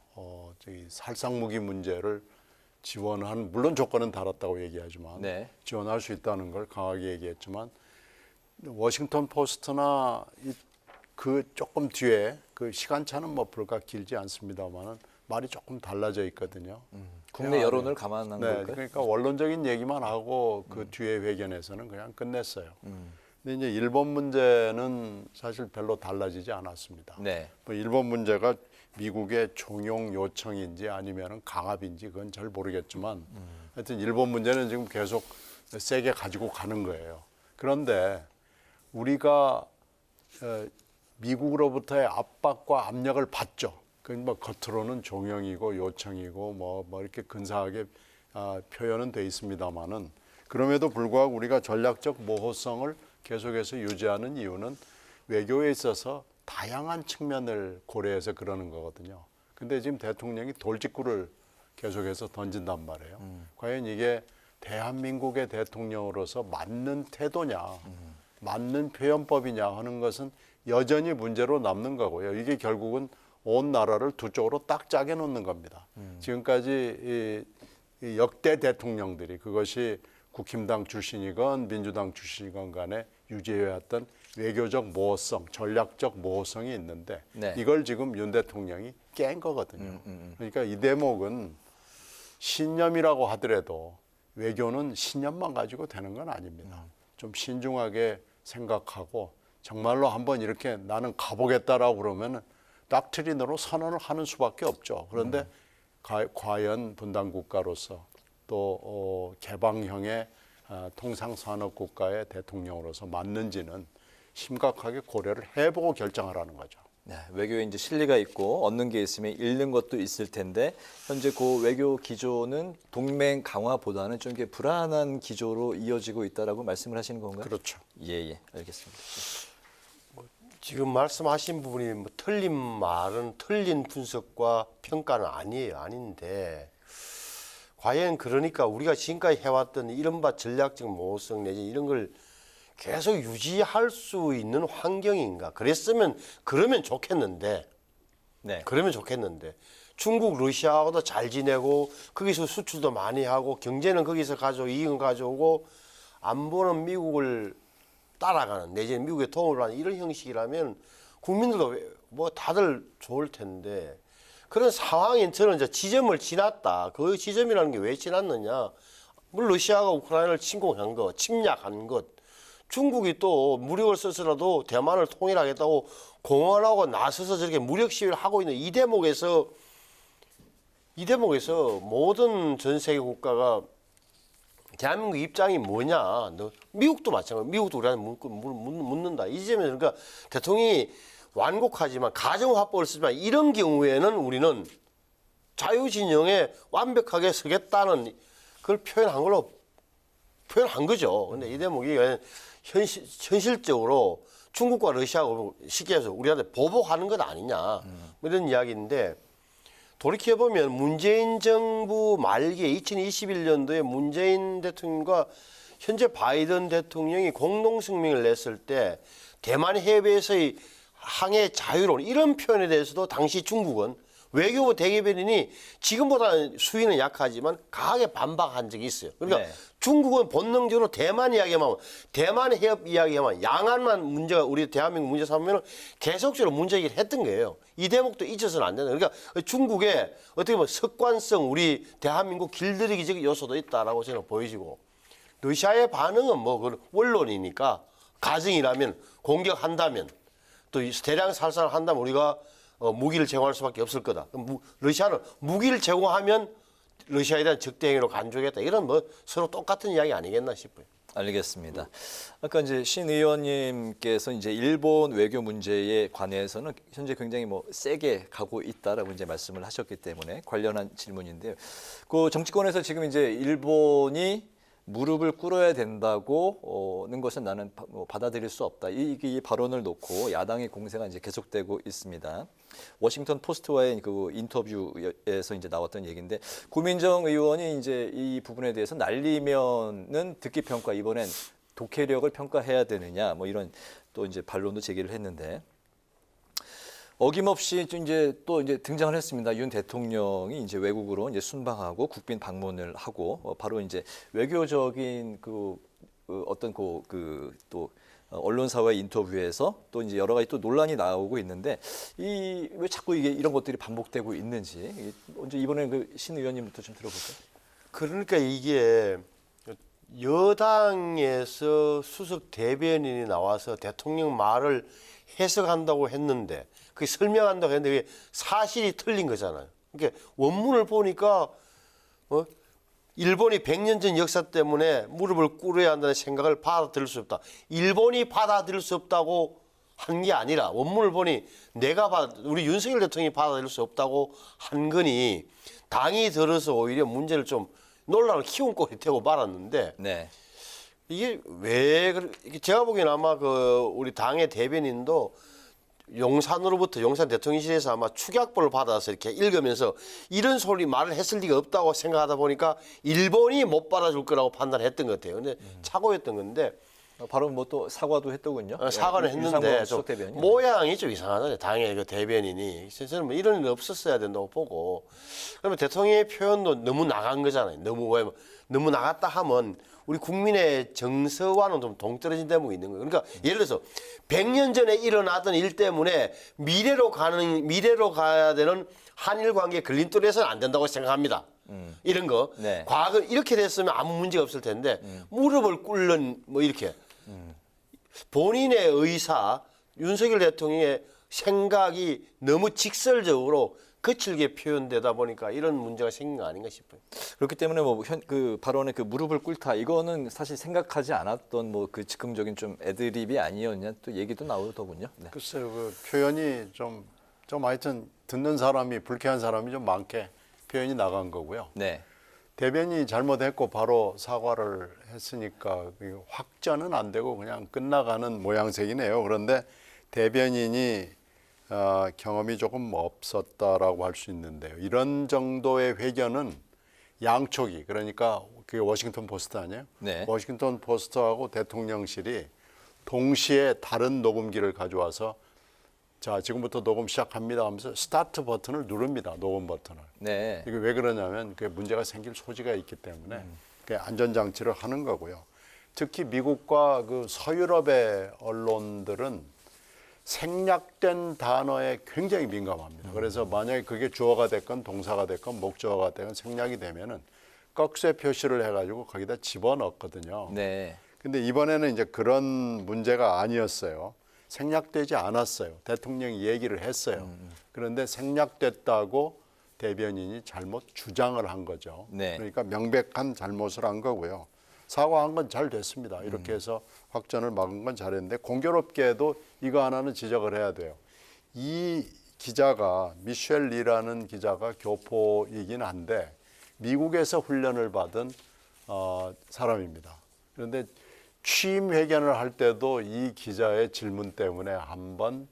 저기 살상무기 문제를 지원한, 물론 조건은 달았다고 얘기하지만 네. 지원할 수 있다는 걸 강하게 얘기했지만 워싱턴 포스트나 그 조금 뒤에 그 시간차는 뭐 불과 길지 않습니다만은 말이 조금 달라져 있거든요. 국내 여론을 감안한 걸까요? 그러니까 원론적인 얘기만 하고 그 뒤에 회견에서는 그냥 끝냈어요. 근데 이제 일본 문제는 사실 별로 달라지지 않았습니다. 네. 뭐 일본 문제가 미국의 종용 요청인지 아니면 강압인지 그건 잘 모르겠지만 하여튼 일본 문제는 지금 계속 세게 가지고 가는 거예요. 그런데 우리가 미국으로부터의 압박과 압력을 받죠. 그 뭐 겉으로는 종용이고 요청이고 뭐 이렇게 근사하게 표현은 돼 있습니다만은 그럼에도 불구하고 우리가 전략적 모호성을 계속해서 유지하는 이유는 외교에 있어서 다양한 측면을 고려해서 그러는 거거든요. 근데 지금 대통령이 돌직구를 계속해서 던진단 말이에요. 과연 이게 대한민국의 대통령으로서 맞는 태도냐, 맞는 표현법이냐 하는 것은 여전히 문제로 남는 거고요. 이게 결국은 온 나라를 두 쪽으로 딱 짜게 놓는 겁니다. 지금까지 이 역대 대통령들이 그것이 국힘당 출신이건 민주당 출신이건 간에 유지해왔던 외교적 모호성, 전략적 모호성이 있는데 네. 이걸 지금 윤 대통령이 깬 거거든요. 그러니까 이 대목은 신념이라고 하더라도 외교는 신념만 가지고 되는 건 아닙니다. 좀 신중하게 생각하고 정말로 한번 이렇게 나는 가보겠다라고 그러면 닥트린으로 선언을 하는 수밖에 없죠. 그런데 과연 분단국가로서 또 개방형의 통상산업국가의 대통령으로서 맞는지는 심각하게 고려를 해보고 결정하라는 거죠. 네, 외교에 이제 실리가 있고 얻는 게 있으면 잃는 것도 있을 텐데 현재 그 외교 기조는 동맹 강화보다는 좀 이렇게 불안한 기조로 이어지고 있다라고 말씀을 하시는 건가요? 그렇죠. 예, 알겠습니다. 지금 말씀하신 부분이 뭐 틀린 말은 틀린 분석과 평가는 아닌데 과연 그러니까 우리가 지금까지 해왔던 이른바 전략적 모호성 내지 이런 걸 계속 유지할 수 있는 환경인가? 그러면 좋겠는데. 네. 그러면 좋겠는데. 중국, 러시아하고도 잘 지내고 거기서 수출도 많이 하고 경제는 거기서 이익은 가져오고 안보는 미국을 따라가는 내지는 미국에 도움을 하는 이런 형식이라면 국민들도 뭐 다들 좋을 텐데 그런 상황인 저는 이제 지점을 지났다. 그 지점이라는 게 왜 지났느냐? 물론 러시아가 우크라이나를 침략한 것. 중국이 또 무력을 써서라도 대만을 통일하겠다고 공언하고 나서서 저렇게 무력 시위를 하고 있는 이 대목에서 모든 전 세계 국가가 대한민국 입장이 뭐냐. 미국도 마찬가지. 미국도 우리한테 묻는다. 이 지점에서 그러니까 대통령이 완곡하지만 가정화법을 쓰지만 이런 경우에는 우리는 자유진영에 완벽하게 서겠다는 그걸 표현한 거죠. 근데 이 대목이 현실적으로 중국과 러시아하고 쉽게 해서 우리한테 보복하는 것 아니냐 뭐 이런 이야기인데 돌이켜보면 문재인 정부 말기에 2021년도에 문재인 대통령과 현재 바이든 대통령이 공동성명을 냈을 때 대만 해협에서의 항해 자유론 이런 표현에 대해서도 당시 중국은 외교부 대개변인이 지금보다 수위는 약하지만 강하게 반박한 적이 있어요. 그러니까 네. 중국은 본능적으로 대만 이야기만 대만 해협 이야기만 양안만 문제가 우리 대한민국 문제 삼으면 계속적으로 문제 제기를 했던 거예요. 이 대목도 잊어서는 안 된다. 그러니까 중국의 어떻게 보면 습관성 우리 대한민국 길들이기적 요소도 있다라고 저는 보여지고 러시아의 반응은 뭐 원론이니까 가정이라면 공격한다면 또 대량 살상을 한다면 우리가 무기를 제공할 수밖에 없을 거다. 러시아는 무기를 제공하면 러시아에 대한 적대 행위로 간주하겠다. 이런 뭐 서로 똑같은 이야기 아니겠나 싶어요. 알겠습니다. 아까 이제 신 의원님께서 이제 일본 외교 문제에 관해서는 현재 굉장히 뭐 세게 가고 있다라고 이제 말씀을 하셨기 때문에 관련한 질문인데요. 그 정치권에서 지금 이제 일본이 무릎을 꿇어야 된다고는 것은 나는 받아들일 수 없다. 이 발언을 놓고 야당의 공세가 이제 계속되고 있습니다. 워싱턴 포스트와의 그 인터뷰에서 이제 나왔던 얘기인데 고민정 의원이 이제 이 부분에 대해서 날리면은 듣기 평가 이번엔 독해력을 평가해야 되느냐 뭐 이런 또 이제 반론도 제기를 했는데 어김없이 이제 또 이제 등장을 했습니다. 윤 대통령이 이제 외국으로 이제 순방하고 국빈 방문을 하고 바로 이제 외교적인 어떤 또 언론사와의 인터뷰에서 또 이제 여러 가지 또 논란이 나오고 있는데 왜 자꾸 이런 것들이 반복되고 있는지 먼저 이번에 신 의원님부터 좀 들어볼까요? 그러니까 이게 여당에서 수석 대변인이 나와서 대통령 말을 해석한다고 했는데 그게 설명한다고 했는데 그게 사실이 틀린 거잖아요. 그러니까 원문을 보니까 일본이 100년 전 역사 때문에 무릎을 꿇어야 한다는 생각을 받아들일 수 없다. 일본이 받아들일 수 없다고 한 게 아니라 원문을 보니 우리 윤석열 대통령이 받아들일 수 없다고 한 거니 당이 들어서 오히려 문제를 좀 논란을 키운 꼴이 되고 말았는데 네. 이게 왜 제가 보기에는 아마 우리 당의 대변인도 용산 대통령실에서 아마 축약본을 받아서 이렇게 읽으면서 이런 말을 했을 리가 없다고 생각하다 보니까 일본이 못 받아줄 거라고 판단했던 것 같아요. 근데 착오였던 건데 바로 뭐 또 사과도 했더군요. 사과는 했는데 좀 모양이 좀 이상하잖아요. 당의 그 대변인이. 저는 뭐 이런 일 없었어야 된다고 보고. 그러면 대통령의 표현도 너무 나간 거잖아요. 너무 나갔다 하면 우리 국민의 정서와는 좀 동떨어진 대목이 있는 거예요. 그러니까 예를 들어서 100년 전에 일어나던 일 때문에 미래로 가야 되는 한일 관계 걸림돌에서는 안 된다고 생각합니다. 이런 거. 네. 과거 이렇게 됐으면 아무 문제가 없을 텐데 무릎을 꿇는 뭐 이렇게. 본인의 의사, 윤석열 대통령의 생각이 너무 직설적으로 거칠게 표현되다 보니까 이런 문제가 생긴 거 아닌가 싶어요. 그렇기 때문에 뭐 그 발언에 그 무릎을 꿇다 이거는 사실 생각하지 않았던 뭐 그 즉흥적인 좀 애드립이 아니었냐 또 얘기도 나오더군요. 네. 글쎄요, 그 표현이 좀 하여튼 듣는 사람이 불쾌한 사람이 좀 많게 표현이 나간 거고요. 네. 대변인이 잘못했고 바로 사과를 했으니까 확전은 안 되고 그냥 끝나가는 모양새이네요. 그런데 대변인이 경험이 조금 없었다라고 할 수 있는데요. 이런 정도의 회견은 양쪽이 그러니까 그게 워싱턴 포스트 아니에요? 네. 워싱턴 포스트하고 대통령실이 동시에 다른 녹음기를 가져와서 자 지금부터 녹음 시작합니다 하면서 스타트 버튼을 누릅니다. 녹음 버튼을. 네. 이게 왜 그러냐면 그게 문제가 생길 소지가 있기 때문에 그게 안전장치를 하는 거고요. 특히 미국과 그 서유럽의 언론들은 생략된 단어에 굉장히 민감합니다. 그래서 만약에 그게 주어가 됐건 동사가 됐건 목적어가 됐건 생략이 되면은 꺽쇠 표시를 해가지고 거기다 집어넣거든요. 네. 근데 이번에는 이제 그런 문제가 아니었어요. 생략되지 않았어요. 대통령이 얘기를 했어요. 그런데 생략됐다고 대변인이 잘못 주장을 한 거죠. 네. 그러니까 명백한 잘못을 한 거고요. 사과한 건 잘 됐습니다. 이렇게 해서 확전을 막은 건 잘했는데 공교롭게도 이거 하나는 지적을 해야 돼요. 이 기자가 미셸 리라는 기자가 교포이긴 한데 미국에서 훈련을 받은 사람입니다. 그런데 취임 회견을 할 때도 이 기자의 질문 때문에 한번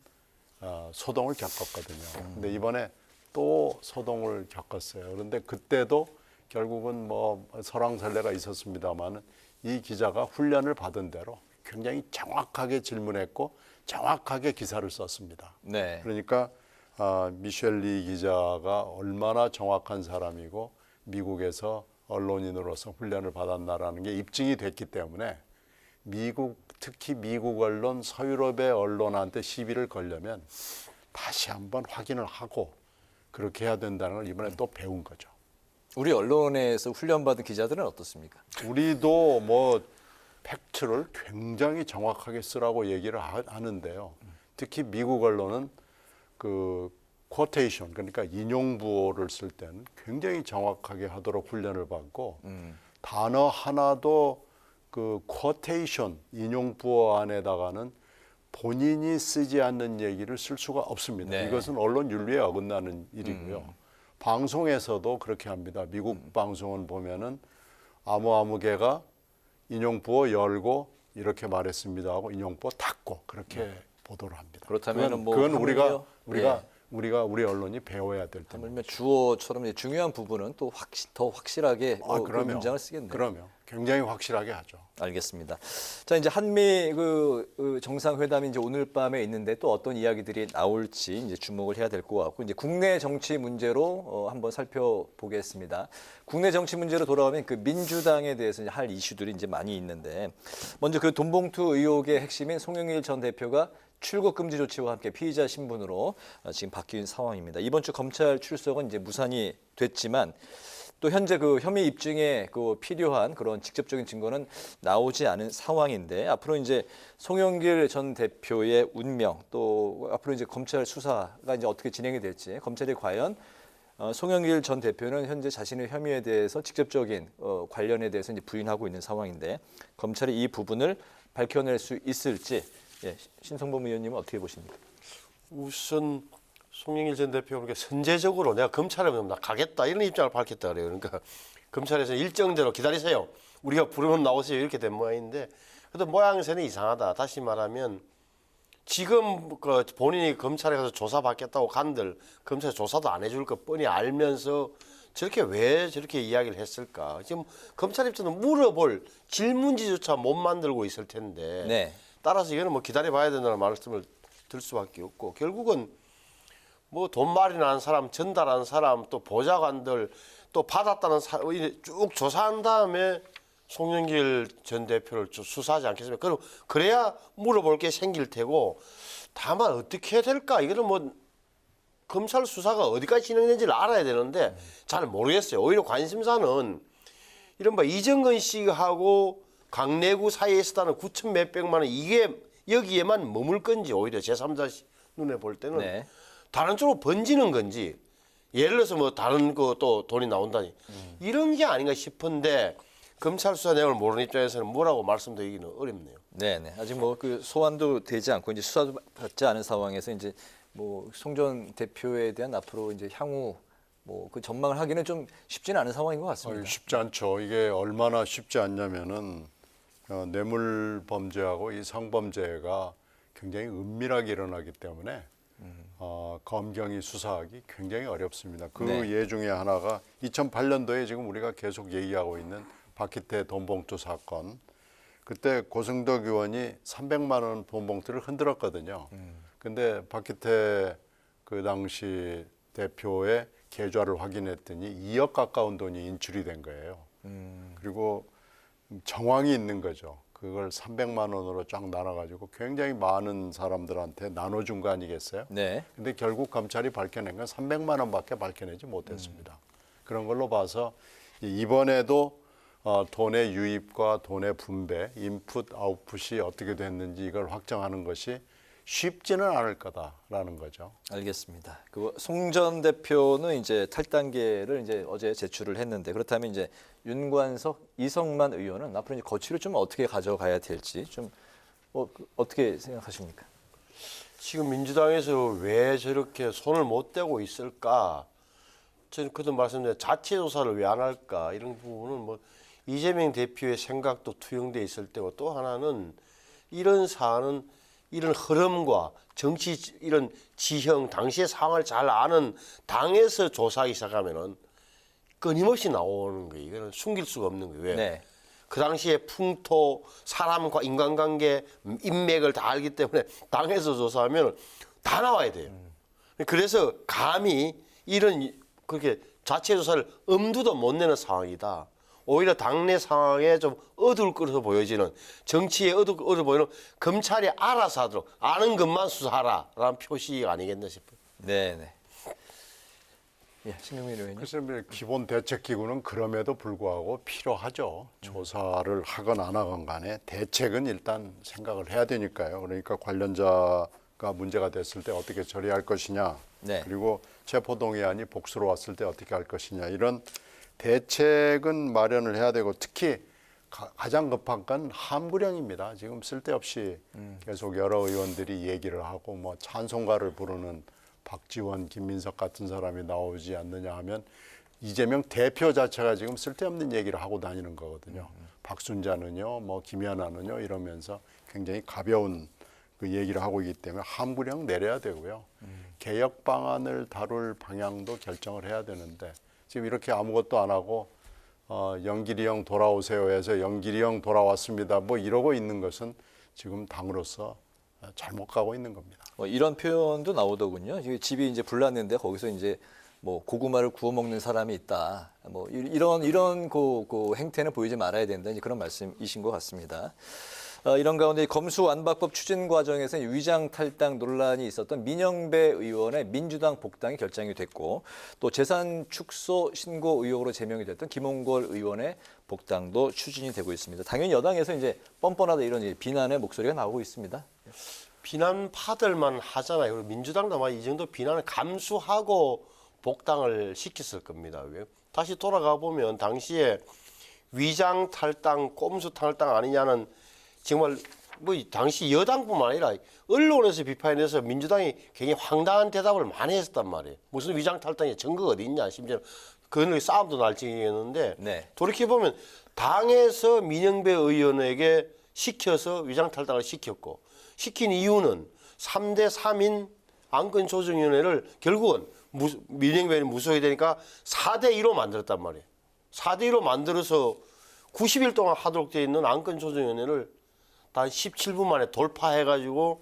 소동을 겪었거든요. 근데 이번에 또 소동을 겪었어요. 그런데 그때도 결국은 뭐 설왕설래가 있었습니다만 이 기자가 훈련을 받은 대로 굉장히 정확하게 질문했고 정확하게 기사를 썼습니다. 네. 그러니까 미셸 리 기자가 얼마나 정확한 사람이고 미국에서 언론인으로서 훈련을 받았나라는 게 입증이 됐기 때문에 특히 미국 언론, 서유럽의 언론한테 시비를 걸려면 다시 한번 확인을 하고 그렇게 해야 된다는 걸 이번에 또 배운 거죠. 우리 언론에서 훈련받은 기자들은 어떻습니까? 우리도 뭐 팩트를 굉장히 정확하게 쓰라고 얘기를 하는데요. 특히 미국 언론은 그 쿼테이션 그러니까 인용부호를 쓸 때는 굉장히 정확하게 하도록 훈련을 받고 단어 하나도 그 쿼테이션 인용부호 안에다가는 본인이 쓰지 않는 얘기를 쓸 수가 없습니다. 네. 이것은 언론 윤리에 어긋나는 일이고요. 방송에서도 그렇게 합니다. 미국 방송은 보면은 아무개가 인용부호 열고 이렇게 말했습니다 하고 인용부호 닫고 그렇게 보도를 합니다. 그렇다면 그건 하물며, 우리 언론이 배워야 될 텐데. 하물며 주어처럼 중요한 부분은 또 더 확실하게 그 문장을 쓰겠네요. 그럼요. 굉장히 확실하게 하죠. 알겠습니다. 자, 이제 한미 그 정상회담이 이제 오늘 밤에 있는데 또 어떤 이야기들이 나올지 이제 주목을 해야 될 것 같고 이제 국내 정치 문제로 한번 살펴보겠습니다. 국내 정치 문제로 돌아오면 그 민주당에 대해서 이제 할 이슈들이 이제 많이 있는데 먼저 그 돈봉투 의혹의 핵심인 송영길 전 대표가 출국 금지 조치와 함께 피의자 신분으로 지금 바뀐 상황입니다. 이번 주 검찰 출석은 이제 무산이 됐지만 또 현재 그 혐의 입증에 그 필요한 그런 직접적인 증거는 나오지 않은 상황인데 앞으로 이제 송영길 전 대표의 운명 또 앞으로 이제 검찰 수사가 이제 어떻게 진행이 될지 검찰이 과연 송영길 전 대표는 현재 자신의 혐의에 대해서 직접적인 관련에 대해서 이제 부인하고 있는 상황인데 검찰이 이 부분을 밝혀낼 수 있을지 신성범 의원님은 어떻게 보십니까? 우선 송영길 전 대표가 그렇게 선제적으로 내가 검찰에 나 가겠다 이런 입장을 밝혔다 그래요. 그러니까 검찰에서 일정대로 기다리세요. 우리가 부르면 나오세요 이렇게 된 모양인데 그래도 모양새는 이상하다. 다시 말하면 지금 그 본인이 검찰에 가서 조사받겠다고 간들 검찰 조사도 안 해줄 거 뻔히 알면서 저렇게 왜 저렇게 이야기를 했을까? 지금 검찰 입장은 물어볼 질문지조차 못 만들고 있을 텐데 네. 따라서 이거는 뭐 기다려봐야 된다는 말씀을 들 수밖에 없고 결국은 뭐 돈말이 나는 사람, 전달한 사람, 또 보좌관들, 또 받았다는 사람 쭉 조사한 다음에 송영길 전 대표를 수사하지 않겠습니까? 그럼 그래야 물어볼 게 생길 테고 다만 어떻게 해야 될까? 이거는 뭐 검찰 수사가 어디까지 진행되는지를 알아야 되는데 잘 모르겠어요. 오히려 관심사는 이른바 이정근 씨하고 강내구 사이에 있었다는 9천 몇백만 원 이게 여기에만 머물 건지 오히려 제3자 눈에 볼 때는 네. 다른 쪽으로 번지는 건지 예를 들어서 뭐 다른 거 또 돈이 나온다니 이런 게 아닌가 싶은데 검찰 수사 내용을 모르는 입장에서는 뭐라고 말씀드리기는 어렵네요. 네네. 아직 뭐 그 소환도 되지 않고 이제 수사도 받지 않은 상황에서 이제 뭐 송 전 대표에 대한 앞으로 이제 향후 뭐 그 전망을 하기는 좀 쉽지는 않은 상황인 것 같습니다. 쉽지 않죠. 이게 얼마나 쉽지 않냐면은 뇌물 범죄하고 이 성범죄가 굉장히 은밀하게 일어나기 때문에 검경이 수사하기 굉장히 어렵습니다. 그 네. 예 중에 하나가 2008년도에 지금 우리가 계속 얘기하고 있는 박희태 돈봉투 사건. 그때 고승덕 의원이 300만 원 돈봉투를 흔들었거든요. 근데 박희태 그 당시 대표의 계좌를 확인했더니 2억 가까운 돈이 인출이 된 거예요. 그리고 정황이 있는 거죠. 그걸 300만 원으로 쫙 나눠가지고 굉장히 많은 사람들한테 나눠준 거 아니겠어요? 네. 근데 결국 검찰이 밝혀낸 건 300만 원밖에 밝혀내지 못했습니다. 그런 걸로 봐서 이번에도 돈의 유입과 돈의 분배, 인풋, 아웃풋이 어떻게 됐는지 이걸 확정하는 것이 쉽지는 않을 거다라는 거죠. 알겠습니다. 그 송 전 대표는 이제 탈당계를 이제 어제 제출을 했는데 그렇다면 이제 윤관석, 이성만 의원은 앞으로 이제 거취를 좀 어떻게 가져가야 될지 좀 어떻게 생각하십니까? 지금 민주당에서 왜 저렇게 손을 못 대고 있을까? 저는 그도 말씀드린 자체 조사를 왜 안 할까? 이런 부분은 뭐 이재명 대표의 생각도 투영돼 있을 때고 또 하나는 이런 사안은 이런 흐름과 정치 이런 지형 당시의 상황을 잘 아는 당에서 조사하기 시작하면은 끊임없이 나오는 거예요. 이거는 숨길 수가 없는 거예요. 왜? 네. 그 당시에 풍토, 사람과 인간관계, 인맥을 다 알기 때문에 당에서 조사하면 다 나와야 돼요. 그래서 감히 이런 그렇게 자체 조사를 엄두도 못 내는 상황이다. 오히려 당내 상황에 좀 어두울거려서 보여지는 정치에 어두워 보이는 검찰이 알아서 하도록 아는 것만 수사하라라는 표시가 아니겠나 싶어요. 네네. 예, 신경민 의원님. 글쎄, 기본 대책 기구는 그럼에도 불구하고 필요하죠. 조사를 하건 안 하건 간에 대책은 일단 생각을 해야 되니까요. 그러니까 관련자가 문제가 됐을 때 어떻게 처리할 것이냐, 네. 그리고 체포동의안이 복수로 왔을 때 어떻게 할 것이냐 이런 대책은 마련을 해야 되고 특히 가장 급한 건 함구령입니다. 지금 쓸데없이 계속 여러 의원들이 얘기를 하고 뭐 찬송가를 부르는 박지원, 김민석 같은 사람이 나오지 않느냐 하면 이재명 대표 자체가 지금 쓸데없는 얘기를 하고 다니는 거거든요. 박순자는요, 뭐 김연아는요 이러면서 굉장히 가벼운 그 얘기를 하고 있기 때문에 함구령 내려야 되고요. 개혁 방안을 다룰 방향도 결정을 해야 되는데 지금 이렇게 아무것도 안 하고 영길이 형 돌아오세요 해서 영길이 형 돌아왔습니다. 뭐 이러고 있는 것은 지금 당으로서 잘못 가고 있는 겁니다. 이런 표현도 나오더군요. 집이 이제 불났는데 거기서 이제 뭐 고구마를 구워 먹는 사람이 있다. 뭐 이런 그 행태는 보이지 말아야 된다. 이제 그런 말씀이신 것 같습니다. 이런 가운데 검수완박법 추진 과정에서 위장 탈당 논란이 있었던 민영배 의원의 민주당 복당이 결정이 됐고 또 재산 축소 신고 의혹으로 제명이 됐던 김홍걸 의원의 복당도 추진이 되고 있습니다. 당연히 여당에서 이제 뻔뻔하다 이런 비난의 목소리가 나오고 있습니다. 비난파들만 하잖아요. 그리고 민주당도 아마 이 정도 비난을 감수하고 복당을 시켰을 겁니다. 다시 돌아가 보면 당시에 위장 탈당, 꼼수 탈당 아니냐는 정말 뭐 당시 여당뿐만 아니라 언론에서 비판해서 민주당이 굉장히 황당한 대답을 많이 했었단 말이에요. 무슨 위장 탈당에 증거가 어디 있냐. 심지어 그런 싸움도 날 지경이었는데 네. 돌이켜보면 당에서 민영배 의원에게 시켜서 위장 탈당을 시켰고 시킨 이유는 3대 3인 안건조정위원회를 결국은 민영배는 무소속이 되니까 4대 2로 만들었단 말이에요. 4대 2로 만들어서 90일 동안 하도록 되어 있는 안건조정위원회를 단 17분 만에 돌파해가지고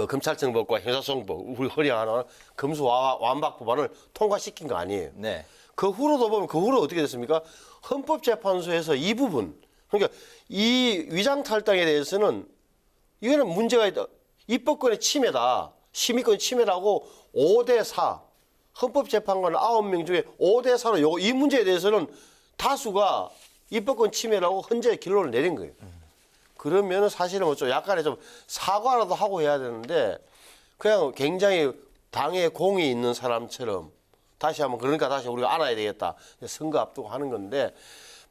검찰청법과 형사소송법 우리 허리하나 검수완박 법안을 통과시킨 거 아니에요. 네. 그 후로도 보면 그 후로 어떻게 됐습니까? 헌법재판소에서 이 부분 그러니까 이 위장 탈당에 대해서는 이거는 문제가 있다. 입법권의 침해다. 심의권 침해라고 5대4 헌법재판관 9명 중에 5대4로 이 문제에 대해서는 다수가 입법권 침해라고 헌재 결론을 내린 거예요. 그러면은 사실은 뭐 좀 약간의 좀 사과라도 하고 해야 되는데 그냥 굉장히 당에 공이 있는 사람처럼 다시 한번 그러니까 다시 우리가 안아야 되겠다. 선거 앞두고 하는 건데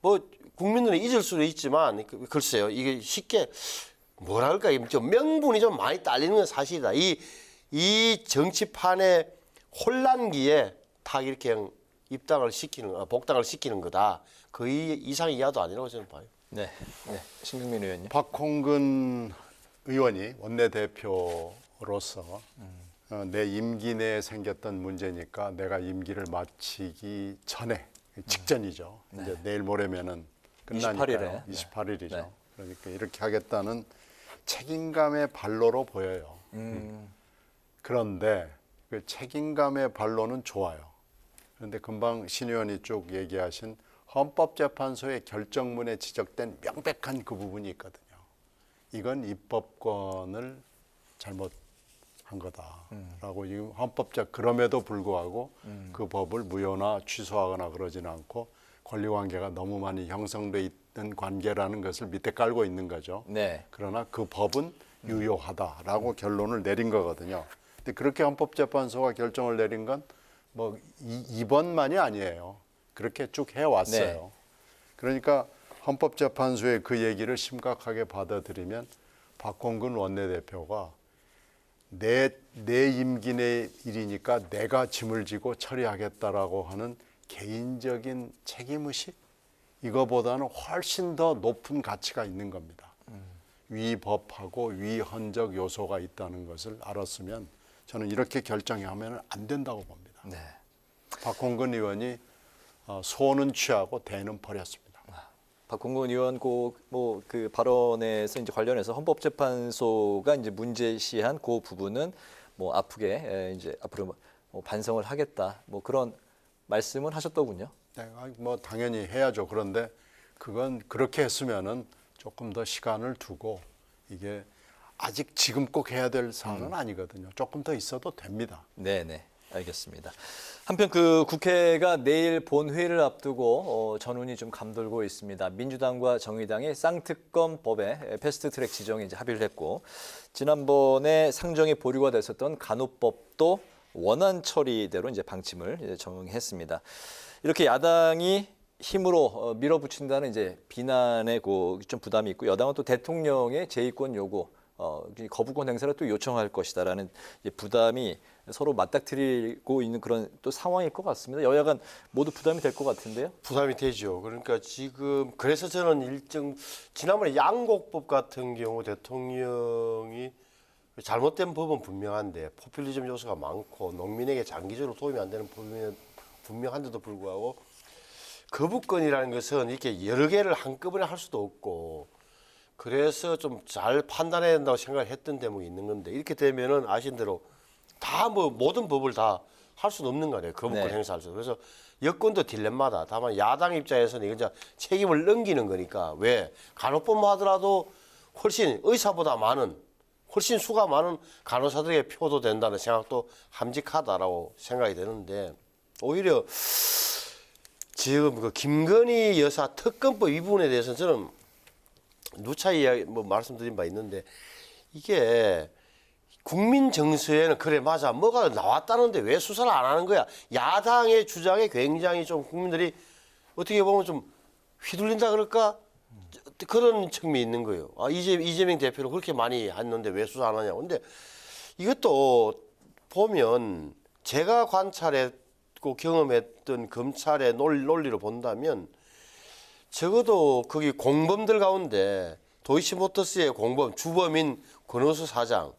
뭐 국민들이 잊을 수도 있지만 글쎄요. 이게 쉽게 뭐랄까 좀 명분이 좀 많이 딸리는 건 사실이다. 이 정치판의 혼란기에 다 이렇게 복당을 시키는 거다. 그 이상 이하도 아니라고 저는 봐요. 네, 신경민 의원님. 박홍근 의원이 원내대표로서 내 임기 내에 생겼던 문제니까 내가 임기를 마치기 전에 직전이죠. 이제 내일 모레면은 끝나니까요. 28일이죠. 네. 그러니까 이렇게 하겠다는 책임감의 발로로 보여요. 그런데 그 책임감의 발로는 좋아요. 그런데 금방 신 의원이 쭉 얘기하신 헌법재판소의 결정문에 지적된 명백한 그 부분이 있거든요. 이건 입법권을 잘못한 거다라고 지금 헌법적 그럼에도 불구하고 그 법을 무효나 취소하거나 그러지는 않고 권리관계가 너무 많이 형성돼 있던 관계라는 것을 밑에 깔고 있는 거죠. 네. 그러나 그 법은 유효하다라고 결론을 내린 거거든요. 근데 그렇게 헌법재판소가 결정을 내린 건 뭐 이번만이 아니에요. 그렇게 쭉 해왔어요. 네. 그러니까 헌법재판소의 그 얘기를 심각하게 받아들이면 박홍근 원내대표가 내 임기 내 일이니까 내가 짐을 지고 처리하겠다라고 하는 개인적인 책임의식? 이거보다는 훨씬 더 높은 가치가 있는 겁니다. 위법하고 위헌적 요소가 있다는 것을 알았으면 저는 이렇게 결정하면 안 된다고 봅니다. 네. 박홍근 의원이 소는 취하고 대는 버렸습니다. 박홍근 의원 그 발언에서 이제 관련해서 헌법재판소가 이제 문제시한 그 부분은 뭐 아프게 이제 앞으로 뭐 반성을 하겠다 뭐 그런 말씀을 하셨더군요. 네, 뭐 당연히 해야죠. 그런데 그건 그렇게 했으면은 조금 더 시간을 두고 이게 아직 지금 꼭 해야 될 사안은 아니거든요. 조금 더 있어도 됩니다. 네, 알겠습니다. 한편 그 국회가 내일 본회의를 앞두고 전운이 좀 감돌고 있습니다. 민주당과 정의당이 쌍특검법에 패스트트랙 지정에 이제 합의를 했고 지난번에 상정이 보류가 됐었던 간호법도 원안 처리대로 이제 방침을 이제 정했습니다. 이렇게 야당이 힘으로 밀어붙인다는 이제 비난에 좀 부담이 있고 여당은 또 대통령의 재의권 요구 거부권 행사를 또 요청할 것이다라는 부담이 서로 맞닥뜨리고 있는 그런 또 상황일 것 같습니다. 여야간 모두 부담이 될 것 같은데요. 부담이 되죠. 그러니까 지금 그래서 저는 지난번에 양곡법 같은 경우 대통령이 잘못된 법은 분명한데 포퓰리즘 요소가 많고 농민에게 장기적으로 도움이 안 되는 법이 분명한데도 불구하고 거부권이라는 것은 이렇게 여러 개를 한꺼번에 할 수도 없고 그래서 좀 잘 판단해야 된다고 생각을 했던 대목이 있는 건데 이렇게 되면은 아신 대로 다 뭐 모든 법을 다 할 수는 없는 거예요. 거부권 행사할 수. 그래서 여권도 딜레마다. 다만 야당 입장에서는 이건 책임을 넘기는 거니까 왜 간호법만 하더라도 훨씬 의사보다 훨씬 수가 많은 간호사들에게 표도 된다는 생각도 함직하다라고 생각이 되는데 오히려 지금 그 김건희 여사 특검법 이 부분에 대해서는 저는 누차 이야기 말씀드린 바 있는데 이게 국민 정서에는 그래 맞아 뭐가 나왔다는데 왜 수사를 안 하는 거야. 야당의 주장에 굉장히 좀 국민들이 어떻게 보면 좀 휘둘린다 그럴까 그런 측면이 있는 거예요. 이재명 대표는 그렇게 많이 했는데 왜 수사 안 하냐고. 근데 이것도 보면 제가 관찰했고 경험했던 검찰의 논리로 본다면 적어도 거기 공범들 가운데 도이치모터스의 공범 주범인 권오수 사장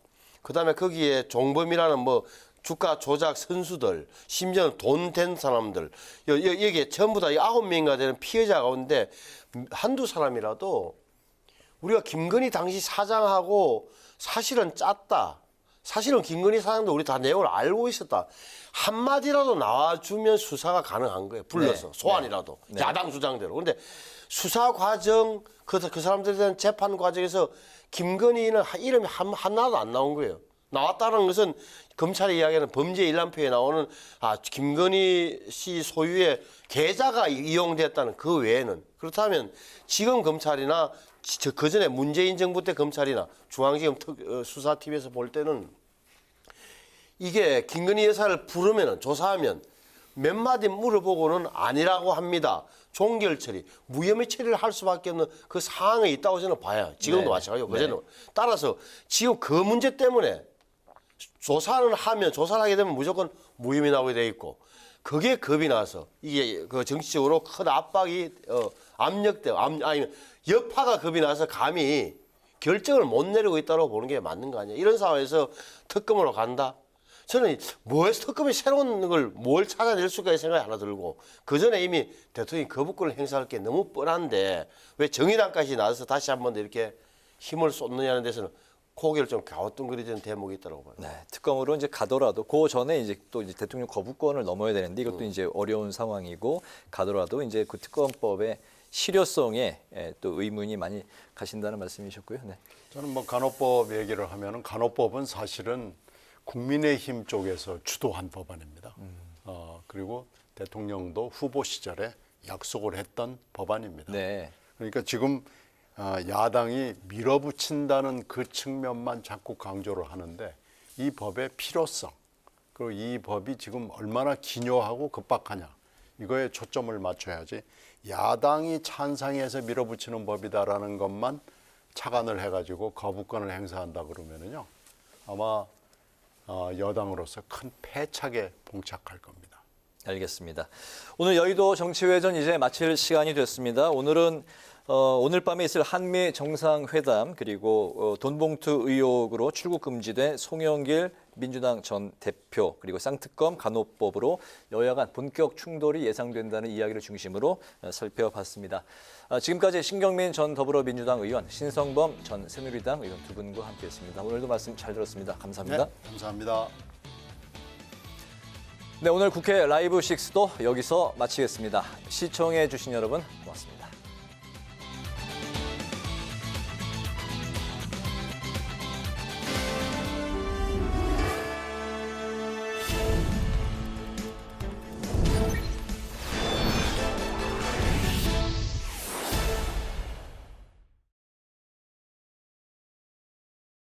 그다음에 거기에 종범이라는 뭐 주가 조작 선수들 심지어는 돈 된 사람들 여기에 전부 다 9명인가 되는 피해자 가운데 한두 사람이라도 우리가 김건희 당시 사장하고 사실은 짰다. 사실은 김건희 사장도 우리 다 내용을 알고 있었다. 한마디라도 나와주면 수사가 가능한 거예요. 불러서 소환이라도 야당 주장대로. 그런데 수사 과정 그 사람들에 대한 재판 과정에서 김건희는 이름이 하나도 안 나온 거예요. 나왔다는 것은 검찰의 이야기는 범죄 일람표에 나오는 김건희 씨 소유의 계좌가 이용됐다는 그 외에는 그렇다면 지금 검찰이나 그 전에 문재인 정부 때 검찰이나 중앙지검 수사팀에서 볼 때는 이게 김건희 여사를 부르면은 조사하면 몇 마디 물어보고는 아니라고 합니다. 종결 처리, 무혐의 처리를 할 수밖에 없는 그 상황에 있다고 저는 봐요. 지금도 네. 마찬가지고 그제는. 네. 따라서 지금 그 문제 때문에 조사를 하게 되면 무조건 무혐의 나오게 돼 있고 그게 겁이 나서 이게 그 정치적으로 큰 압박이 압력되고 아니면 여파가 겁이 나서 감히 결정을 못 내리고 있다고 보는 게 맞는 거 아니야. 이런 상황에서 특검으로 간다. 저는 뭐해서 특검이 새로운 걸 뭘 찾아낼 수가 생각이 하나 들고 그 전에 이미 대통령이 거부권을 행사할 게 너무 뻔한데 왜 정의당까지 나서서 다시 한번 이렇게 힘을 쏟느냐는 데서는 고개를 좀 갸우뚱거리는 대목이 있더라고 봐요. 네, 특검으로 이제 가더라도 그 전에 이제 또 이제 대통령 거부권을 넘어야 되는데 이것도 이제 어려운 상황이고 가더라도 이제 그 특검법의 실효성에 또 의문이 많이 가신다는 말씀이셨고요. 네. 저는 뭐 간호법 얘기를 하면은 간호법은 사실은 국민의힘 쪽에서 주도한 법안입니다. 그리고 대통령도 후보 시절에 약속을 했던 법안입니다. 네. 그러니까 지금 야당이 밀어붙인다는 그 측면만 자꾸 강조를 하는데 이 법의 필요성 그리고 이 법이 지금 얼마나 기묘하고 급박하냐 이거에 초점을 맞춰야지 야당이 찬성해서 밀어붙이는 법이다라는 것만 착안을 해가지고 거부권을 행사한다 그러면은요 아마 여당으로서 큰 패착에 봉착할 겁니다. 알겠습니다. 오늘 여의도 정치회전 이제 마칠 시간이 됐습니다. 오늘은 오늘 밤에 있을 한미 정상회담 그리고 돈봉투 의혹으로 출국 금지된 송영길 민주당 전 대표 그리고 쌍특검 간호법으로 여야 간 본격 충돌이 예상된다는 이야기를 중심으로 살펴봤습니다. 지금까지 신경민 전 더불어민주당 의원, 신성범 전 새누리당 의원 두 분과 함께했습니다. 오늘도 말씀 잘 들었습니다. 감사합니다. 네, 감사합니다. 네, 오늘 국회 라이브 6도 여기서 마치겠습니다. 시청해 주신 여러분 고맙습니다.